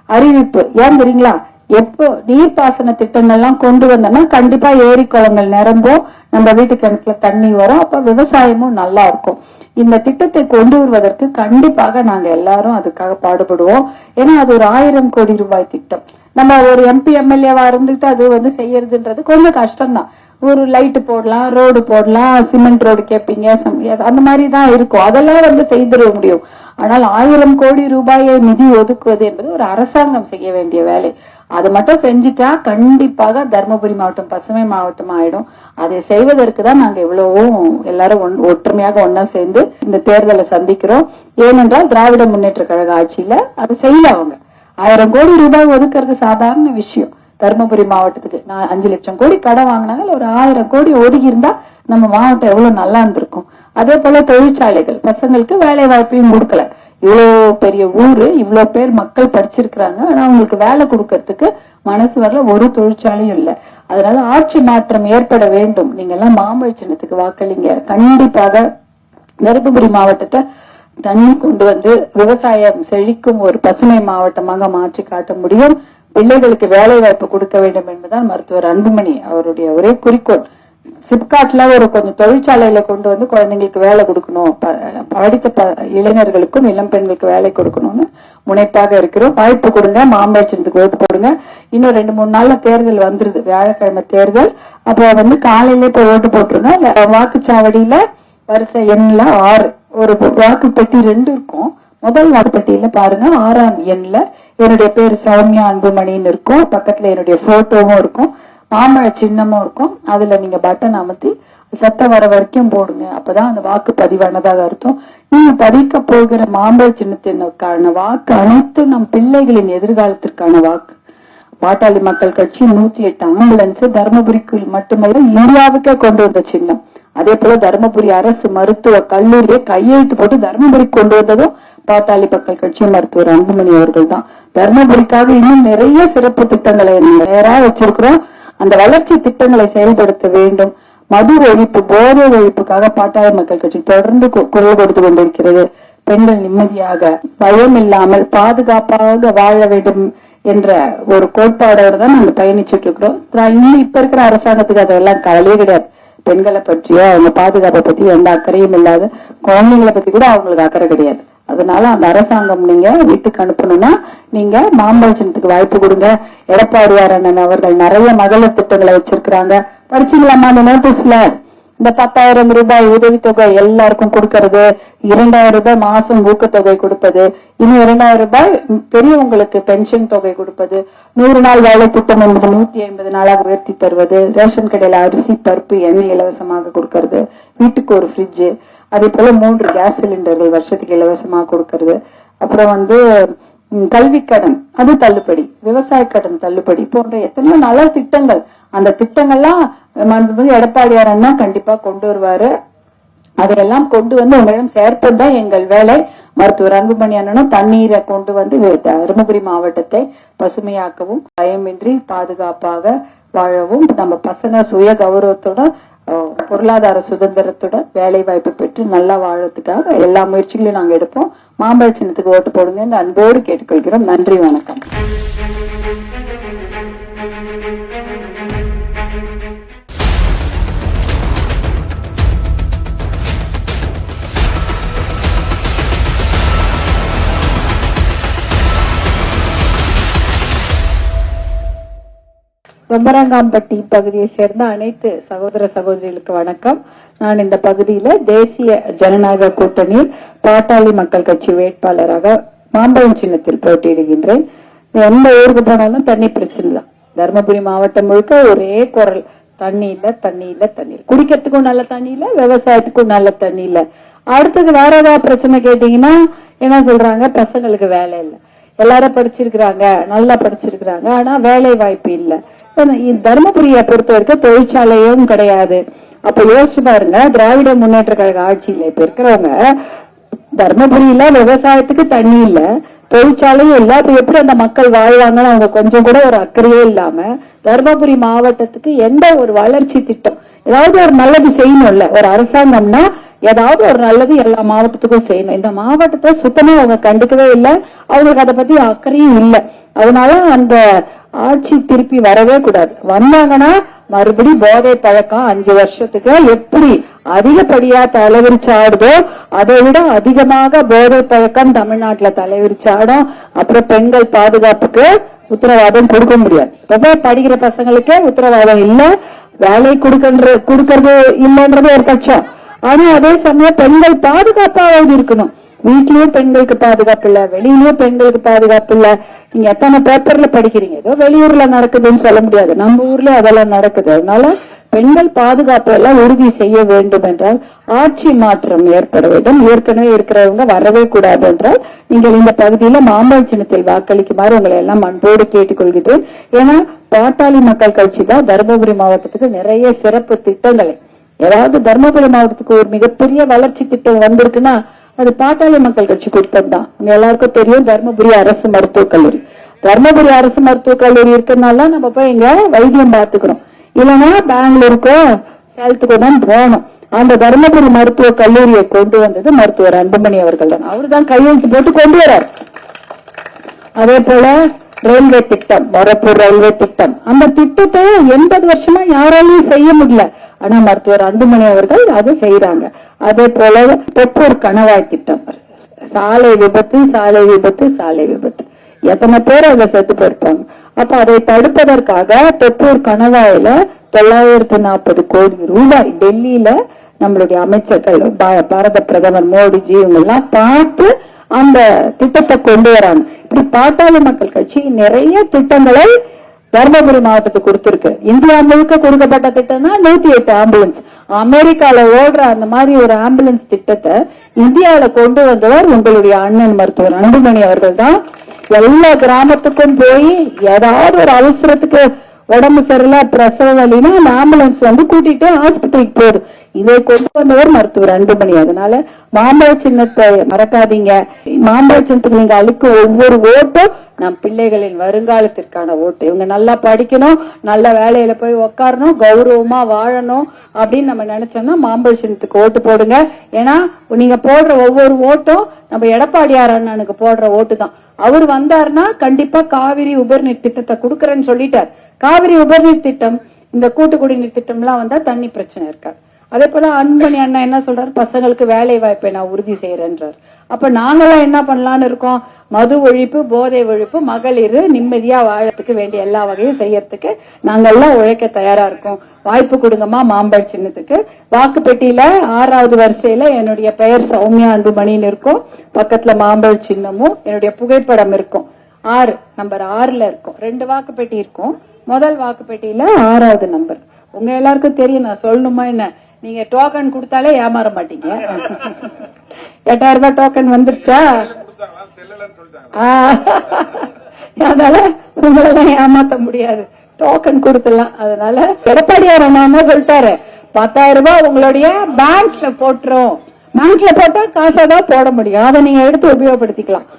அறிவிப்பு. ஏன் தெரியுங்களா? எப்போ நீர்ப்பாசன திட்டங்கள்லாம் கொண்டு வந்தோம்னா கண்டிப்பா ஏரி குளங்கள் நிரம்பும், நம்ம வீட்டு கிணத்துல தண்ணி வரும், அப்ப விவசாயமும் நல்லா இருக்கும். இந்த திட்டத்தை கொண்டு வருவதற்கு கண்டிப்பாக நாங்க எல்லாரும் அதுக்காக பாடுபடுவோம். ஏன்னா அது ஒரு 1000 கோடி ரூபாய் திட்டம். நம்ம ஒரு MP MLA-வா இருந்துட்டு அது செய்யறதுன்றது கொஞ்சம் கஷ்டம்தான். ஒரு லைட் போடலாம், ரோடு போடலாம், சிமெண்ட் ரோடு கேப்பீங்க, அந்த மாதிரி தான் இருக்கும். அதெல்லாம் செய்திட முடியும். ஆனால் 1000 கோடி ரூபாயை நிதி ஒதுக்குவது என்பது ஒரு அரசாங்கம் செய்ய வேண்டிய வேலை. அது மட்டும் செஞ்சுட்டா கண்டிப்பாக தர்மபுரி மாவட்டம் பசுமை மாவட்டம் ஆயிடும். அதை செய்வதற்கு தான் நாங்க இவ்வளவும் எல்லாரும் ஒற்றுமையாக ஒன்னா சேர்ந்து இந்த தேர்தலை சந்திக்கிறோம். ஏனென்றால் திராவிட முன்னேற்ற கழக ஆட்சியில அது செய்யல. அவங்க 1000 கோடி ரூபாய் ஒதுக்குறது சாதாரண விஷயம். தர்மபுரி மாவட்டத்துக்கு 5 லட்சம் கோடி கடன் வாங்கினாங்க. ஒரு 1000 கோடி ஒதுக்கி இருந்தா நம்ம மாவட்டம் எவ்வளவு நல்லா இருந்திருக்கும். அதே போல தொழிற்சாலைகள், பசங்களுக்கு வேலை வாய்ப்பையும் கொடுக்கல. இவ்வளவு பெரிய ஊரு, இவ்வளவு பேர் மக்கள் படிச்சிருக்கிறாங்க, ஆனா அவங்களுக்கு வேலை கொடுக்கறதுக்கு மனசு வரல. ஒரு தொழிற்சாலையும் இல்ல. அதனால ஆட்சி மாற்றம் ஏற்பட வேண்டும். நீங்க எல்லாம் மாம்பழ சின்னத்துக்கு வாக்களிங்க. கண்டிப்பாக தருமபுரி மாவட்டத்தை தண்ணி கொண்டு விவசாயம் செழிக்கும் ஒரு பசுமை மாவட்டமாக மாற்றி காட்ட முடியும். பிள்ளைகளுக்கு வேலை வாய்ப்பு கொடுக்க வேண்டும் என்பதுதான் மருத்துவர் அன்புமணி அவருடைய ஒரே குறிக்கோள். சிப்காட்ல ஒரு கொஞ்சம் தொழிற்சாலையில கொண்டு வந்து குழந்தைங்களுக்கு வேலை கொடுக்கணும், படித்த இளைஞர்களுக்கும் இளம் பெண்களுக்கு வேலை கொடுக்கணும்னு முனைப்பாக இருக்கிறோம். வாய்ப்பு கொடுங்க, மாம்பழத்துக்கு ஓட்டு போடுங்க. இன்னும் 2-3 நாள்ல தேர்தல் வந்துருது, வியாழக்கிழமை தேர்தல். அப்போ வந்து காலையிலே போய் ஓட்டு போட்டுருங்க. வாக்குச்சாவடியில வரிசை எண்ணில் 6 ஒரு வாக்கு பெட்டி 2 இருக்கும். முதல் வாக்குப்பட்டியல பாருங்க, 6ஆம் எண்ணில் என்னுடைய பேர் சௌமியா அன்புமணின்னு இருக்கும். பக்கத்துல என்னுடைய போட்டோவும் இருக்கும், மாம்பழ சின்னமும் இருக்கும். அதுல நீங்க பட்டன் அமர்த்தி சத்தம் வர வரைக்கும் போடுங்க. அப்பதான் அந்த வாக்கு பதிவானதாக அர்த்தம். நீங்க பதிக்க போகிற மாம்பழ சின்னத்திற்கான வாக்கு அனைத்தும் நம் பிள்ளைகளின் எதிர்காலத்திற்கான வாக்கு. பாட்டாளி மக்கள் கட்சி 108 ஆம்புலன்ஸ் தர்மபுரிக்கு மட்டுமல்ல இந்தியாவுக்கே கொண்டு வந்த சின்னம். அதே போல தர்மபுரி அரசு மருத்துவ கல்லூரியை கையெழுத்து போட்டு தர்மபுரி கொண்டு வந்ததும் பாட்டாளி மக்கள் கட்சி மருத்துவர் அன்புமணி அவர்கள் தான். தர்மபுரிக்காக இன்னும் நிறைய சிறப்பு திட்டங்களை தயாரா வச்சிருக்கிறோம். அந்த வளர்ச்சி திட்டங்களை செயல்படுத்த வேண்டும். மது ஒழிப்பு, போதை ஒழிப்புக்காக பாட்டாளி மக்கள் கட்சி தொடர்ந்து குரல் கொடுத்து கொண்டிருக்கிறது. பெண்கள் நிம்மதியாக, பயம் இல்லாமல், பாதுகாப்பாக வாழ வேண்டும் என்ற ஒரு கோட்பாடோடு தான் நாங்க பயணிச்சுட்டு இருக்கிறோம். இன்னும் இப்ப இருக்கிற அரசாங்கத்துக்கு அதெல்லாம் கவலையே கிடையாது. பெண்களை பற்றியோ அவங்க பாதுகாப்பை பத்தி எந்த அக்கறையும் இல்லாத, குழந்தைங்களை பத்தி கூட அவங்களுக்கு அக்கறை கிடையாது. அதனால அந்த அரசாங்கம் நீங்க வீட்டுக்கு அனுப்பணும்னா நீங்க மாம்பழ சின்னத்துக்கு வாய்ப்பு கொடுங்க. எடப்பாடியார் அண்ணன் அவர்கள் நிறைய மகளிர் திட்டங்களை வச்சிருக்கிறாங்க. படிச்சீங்களாமா அந்த நோட்டீஸ்ல? இந்த 10,000 ரூபாய் உதவித்தொகை எல்லாருக்கும் கொடுக்கறது, 2,000 ரூபாய் மாசம் ஊக்கத்தொகை கொடுப்பது, இன்னும் 2,000 ரூபாய் பெரியவங்களுக்கு பென்ஷன் தொகை கொடுப்பது, 100 நாள் வேலை திட்டம் என்பது 150 நாளாக உயர்த்தி தருவது, ரேஷன் கடையில அரிசி பருப்பு எண்ணெய் இலவசமாக கொடுக்கறது, வீட்டுக்கு ஒரு ஃப்ரிட்ஜ், அதே போல 3 கேஸ் சிலிண்டர்கள் வருஷத்துக்கு இலவசமாக கொடுக்கறது. அப்புறம் வந்து கல்வி கடன் அது தள்ளுபடி, விவசாய கடன் தள்ளுபடி போன்ற எத்தனையோ நல்ல திட்டங்கள். அந்த திட்டங்கள்லாம் எடப்பாடியார் அண்ணா கண்டிப்பா கொண்டு வருவாரு. அதையெல்லாம் கொண்டு வந்து உங்களிடம் சேர்ப்பதுதான் எங்கள் வேலை. மருத்துவர் அன்புமணி அண்ணனும் தண்ணீரை கொண்டு வந்து தருமபுரி மாவட்டத்தை பசுமையாக்கவும், பயமின்றி பாதுகாப்பாக வாழவும், நம்ம பசங்க சுய கௌரவத்தோட பொருளாதார சுதந்திரத்துடன் வேலை வாய்ப்பு பெற்று நல்லா வாழறதுக்காக எல்லா முயற்சிகளையும் நாங்க எடுப்போம். மாம்பழ சின்னத்துக்கு ஓட்டு போடுங்க அன்போடு கேட்டுக்கொள்கிறோம். நன்றி, வணக்கம். பொம்பரங்காம்பட்டி பகுதியை சேர்ந்த அனைத்து சகோதர சகோதரிகளுக்கு வணக்கம். நான் இந்த பகுதியில தேசிய ஜனநாயக கூட்டணி பாட்டாளி மக்கள் கட்சி வேட்பாளராக மாம்பழம் சின்னத்தில் போட்டியிடுகின்றேன். எந்த ஊருக்கு போனாலும் தண்ணி பிரச்சனை தான். தர்மபுரி மாவட்டம் முழுக்க ஒரே குரல், தண்ணி இல்ல, தண்ணி இல்ல, தண்ணி இல்ல. குடிக்கிறதுக்கும் நல்ல தண்ணி இல்ல, விவசாயத்துக்கும் நல்ல தண்ணி இல்ல. அடுத்தது வேற ஏதாவது பிரச்சனை கேட்டீங்கன்னா என்ன சொல்றாங்க? பசங்களுக்கு வேலை இல்லை. எல்லாரும் படிச்சிருக்கிறாங்க, நல்லா படிச்சிருக்கிறாங்க, ஆனா வேலை வாய்ப்பு இல்ல. தர்மபுரியை பொறுத்த வரைக்கும் தொழிற்சாலையும் கிடையாது. அப்ப யோசிச்சு பாருங்க, திராவிட முன்னேற்ற கழக ஆட்சியில இப்ப இருக்கிறவங்க தர்மபுரியில விவசாயத்துக்கு தண்ணி இல்ல, தொழிற்சாலையும் இல்ல. அப்ப எப்படி அந்த மக்கள் வாழ்வாங்கன்னு அவங்க கொஞ்சம் கூட ஒரு அக்கறையே இல்லாம தர்மபுரி மாவட்டத்துக்கு எந்த ஒரு வளர்ச்சி திட்டம், ஏதாவது ஒரு நல்லது செய்யணும்ல. ஒரு அரசாங்கம்னா ஏதாவது ஒரு நல்லது எல்லா மாவட்டத்துக்கும் செய்யணும். இந்த மாவட்டத்தை சுத்தமா அவங்க கண்டுக்கவே இல்லை, அவங்களுக்கு அதை பத்தி அக்கறையும் இல்லை. அதனால அந்த ஆட்சி திருப்பி வரவே கூடாது. வந்தாங்கன்னா மறுபடி போதை பழக்கம் 5 வருஷத்துக்கு எப்படி அதிகப்படியா தலைவிரிச்சாடுதோ அதை விட அதிகமாக போதை பழக்கம் தமிழ்நாட்டுல தலைவிரிச்சாடும். அப்புறம் பெண்கள் பாதுகாப்புக்கு உத்தரவாதம் கொடுக்க முடியாது. ரொம்ப படிக்கிற பசங்களுக்கே உத்தரவாதம் இல்ல, வேலை கொடுக்கறது இல்லைன்றது ஒரு பட்சம். ஆனா அதே சமயம் பெண்கள் பாதுகாப்பாவது இருக்கணும். வீட்லயும் பெண்களுக்கு பாதுகாப்பு இல்ல, வெளியிலயும் பெண்களுக்கு பாதுகாப்பு இல்ல. நீங்க எத்தனை பேப்பர்ல படிக்கிறீங்க, ஏதோ வெளியூர்ல நடக்குதுன்னு சொல்ல முடியாது, நம்ம ஊர்ல அதெல்லாம் நடக்குது. அதனால பெண்கள் பாதுகாப்பு எல்லாம் உறுதி செய்ய வேண்டும் என்றால் ஆட்சி மாற்றம் ஏற்பட வேண்டும். ஏற்கனவே இருக்கிறவங்க வரவே கூடாது என்றால் நீங்கள் இந்த பகுதியில மாம்பழ சின்னத்தில் வாக்களிக்குமாறு உங்களை எல்லாம் அன்போடு கேட்டுக்கொள்கிறேன். ஏன்னா பாட்டாளி மக்கள் கட்சி தான் தருமபுரி மாவட்டத்துக்கு நிறைய சிறப்பு திட்டங்களை, ஏதாவது தர்மபுரி மாவட்டத்துக்கு ஒரு மிகப்பெரிய வளர்ச்சி திட்டம் வந்திருக்குன்னா அது பாட்டாளி மக்கள் கட்சி கொடுத்ததுதான். எல்லாருக்கும் தெரியும் தர்மபுரி அரசு மருத்துவக் கல்லூரி. தர்மபுரி அரசு மருத்துவக் கல்லூரி இருக்கிறதுனால நம்ம போய் இங்க வைத்தியம் பார்த்துக்கிறோம். இல்லைன்னா பெங்களூருக்கோ சேலத்துக்கோ தான் போகணும். அந்த தர்மபுரி மருத்துவக் கல்லூரியை கொண்டு வந்தது மருத்துவர் அன்புமணி அவர்கள் தான். அவரு தான் கையெழுத்து போட்டு கொண்டு வர்றார். அதே போல ரயில்வே திட்டம், வரப்பூர் ரயில்வே திட்டம், அந்த திட்டத்தை 80 வருஷமா யாராலையும் செய்ய முடியல. ஆனா மருத்துவர் அன்புமணி அவர்கள் அது செய்யறாங்க. அதே போல தொப்பூர் கணவாய் திட்டம், சாலை விபத்து சாலை விபத்து சாலை விபத்து, எத்தனை பேர் அதை செத்து போயிருப்பாங்க. அப்ப அதை தடுப்பதற்காக தொப்பூர் கணவாயில 940 கோடி ரூபாய் டெல்லியில நம்மளுடைய அமைச்சர்கள், பாரத பிரதமர் மோடிஜி இவங்க எல்லாம் பார்த்து அந்த திட்டத்தை கொண்டு வராங்க. இப்படி பாட்டாளி மக்கள் கட்சி நிறைய திட்டங்களை தர்மபுரி மாவட்டத்துக்கு கொடுத்திருக்கு. இந்தியா முழுக்க கொடுக்கப்பட்ட திட்டம்னா 108 ஆம்புலன்ஸ். அமெரிக்கால ஓடுற அந்த மாதிரி ஒரு ஆம்புலன்ஸ் திட்டத்தை இந்தியாவில கொண்டு வந்தவர் உங்களுடைய அண்ணன் மருத்துவர் அன்புமணி அவர்கள் தான். எல்லா கிராமத்துக்கும் போய் ஏதாவது ஒரு அவசரத்துக்கு உடம்பு சரியில்லை, பிரசவ வலினா அந்த ஆம்புலன்ஸ் வந்து கூட்டிட்டு ஆஸ்பத்திரிக்கு போகுது. இதை கொண்டு வந்தவர் மருத்துவர் அன்புமணி. அதனால மாம்பழ சின்னத்தை மறக்காதீங்க. மாம்பழ சின்னத்துக்கு நீங்க அளிக்க ஒவ்வொரு ஓட்டும் நம் பிள்ளைகளின் வருங்காலத்திற்கான ஓட்டு. இவங்க நல்லா படிக்கணும், நல்ல வேலையில போய் உட்காரணும், கௌரவமா வாழணும் அப்படின்னு நம்ம நினைச்சோம்னா மாம்பழ சின்னத்துக்கு ஓட்டு போடுங்க. ஏன்னா நீங்க போடுற ஒவ்வொரு ஓட்டும் நம்ம எடப்பாடியார் அண்ணனுக்கு போடுற ஓட்டு தான். அவர் வந்தாருன்னா கண்டிப்பா காவிரி உபர்நீர் திட்டத்தை கொடுக்கறேன்னு சொல்லிட்டார். காவிரி உபர்நீர் திட்டம், இந்த கூட்டு குடிநீர் திட்டம் எல்லாம் வந்தா தண்ணி பிரச்சனை இருக்காது. அதே போல அன்புமணி அண்ணா என்ன சொல்றாரு, பசங்களுக்கு வேலை வாய்ப்பை நான் உறுதி செய்யறேன்றார். அப்ப நாங்கெல்லாம் என்ன பண்ணலான்னு இருக்கோம், மது ஒழிப்பு, போதை ஒழிப்பு, மகளிர் நிம்மதியா வாழறதுக்கு வேண்டிய எல்லா வகையும் செய்யறதுக்கு நாங்கெல்லாம் உழைக்க தயாரா இருக்கோம். வாய்ப்பு கொடுங்கம்மா மாம்பழ சின்னத்துக்கு. வாக்குப்பெட்டியில 6வது வரிசையில என்னுடைய பெயர் சௌமியா அன்புமணின்னு இருக்கும், பக்கத்துல மாம்பழ சின்னமும் என்னுடைய புகைப்படம் இருக்கும். நம்பர் 6ல இருக்கும். 2 வாக்குப்பெட்டி இருக்கும். முதல் வாக்குப்பெட்டியில 6வது நம்பர். உங்க எல்லாருக்கும் தெரியும், நான் சொல்லணுமா என்ன, நீங்க டோக்கன் கொடுத்தாலே ஏமாற மாட்டீங்க. 8000 ரூபாய் டோக்கன் வந்துருச்சா? அதனால உங்களெல்லாம் ஏமாத்த முடியாது, டோக்கன் கொடுத்துடலாம். அதனால எடப்பாடியார் அண்ணா என்ன சொல்லிட்டாரு, 10,000 ரூபாய் உங்களுடைய பேங்க்ல போட்டுரும். பேங்க்ல போட்டா காசாதான் போட முடியும், அதை நீங்க எடுத்து உபயோகப்படுத்திக்கலாம்.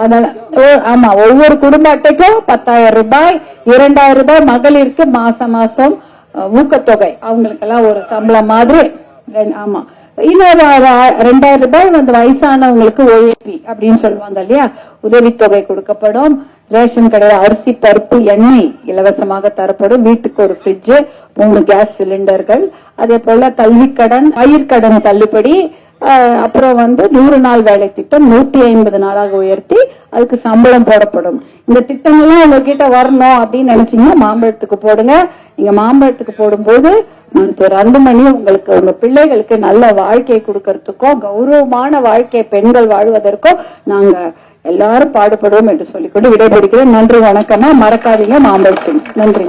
அதனால ஆமா, ஒவ்வொரு குடும்ப அட்டைக்கும் 10,000 ரூபாய், 2,000 ரூபாய் மகளிருக்கு மாசம் மாசம் ஊக்கத்தொகை, அவங்களுக்கு எல்லாம் ஒரு சம்பளம் மாதிரி. ஆமா, இன்னொரு 2,000 ரூபாய் வந்து வயசானவங்களுக்கு OAP அப்படின்னு சொல்லுவாங்க இல்லையா, உதவித்தொகை கொடுக்கப்படும். ரேஷன் கடையில் அரிசி பருப்பு எண்ணெய் இலவசமாக தரப்படும். வீட்டுக்கு ஒரு ஃப்ரிட்ஜ், 3 கேஸ் சிலிண்டர்கள். அதே போல கல்விக்கடன், பயிர்க்கடன் தள்ளுபடி. அப்புறம் வந்து 100 நாள் வேலை திட்டம் 150 நாளாக உயர்த்தி அதுக்கு சம்பளம் போடப்படும். இந்த திட்டங்கள்லாம் உங்ககிட்ட வரணும் அப்படின்னு நினைச்சீங்கன்னா மாம்பழத்துக்கு போடுங்க. நீங்க மாம்பழத்துக்கு போடும்போது மருத்துவர் அன்புமணி உங்களுக்கு, உங்க பிள்ளைகளுக்கு நல்ல வாழ்க்கையை கொடுக்கறதுக்கும் கௌரவமான வாழ்க்கை பெண்கள் வாழ்வதற்கும் நாங்க எல்லாரும் பாடுபடுவோம் என்று சொல்லிக்கொண்டு விடைபெறுகிறேன். நன்றி, வணக்கமா. மறக்காதீங்க மாம்பழம். நன்றி.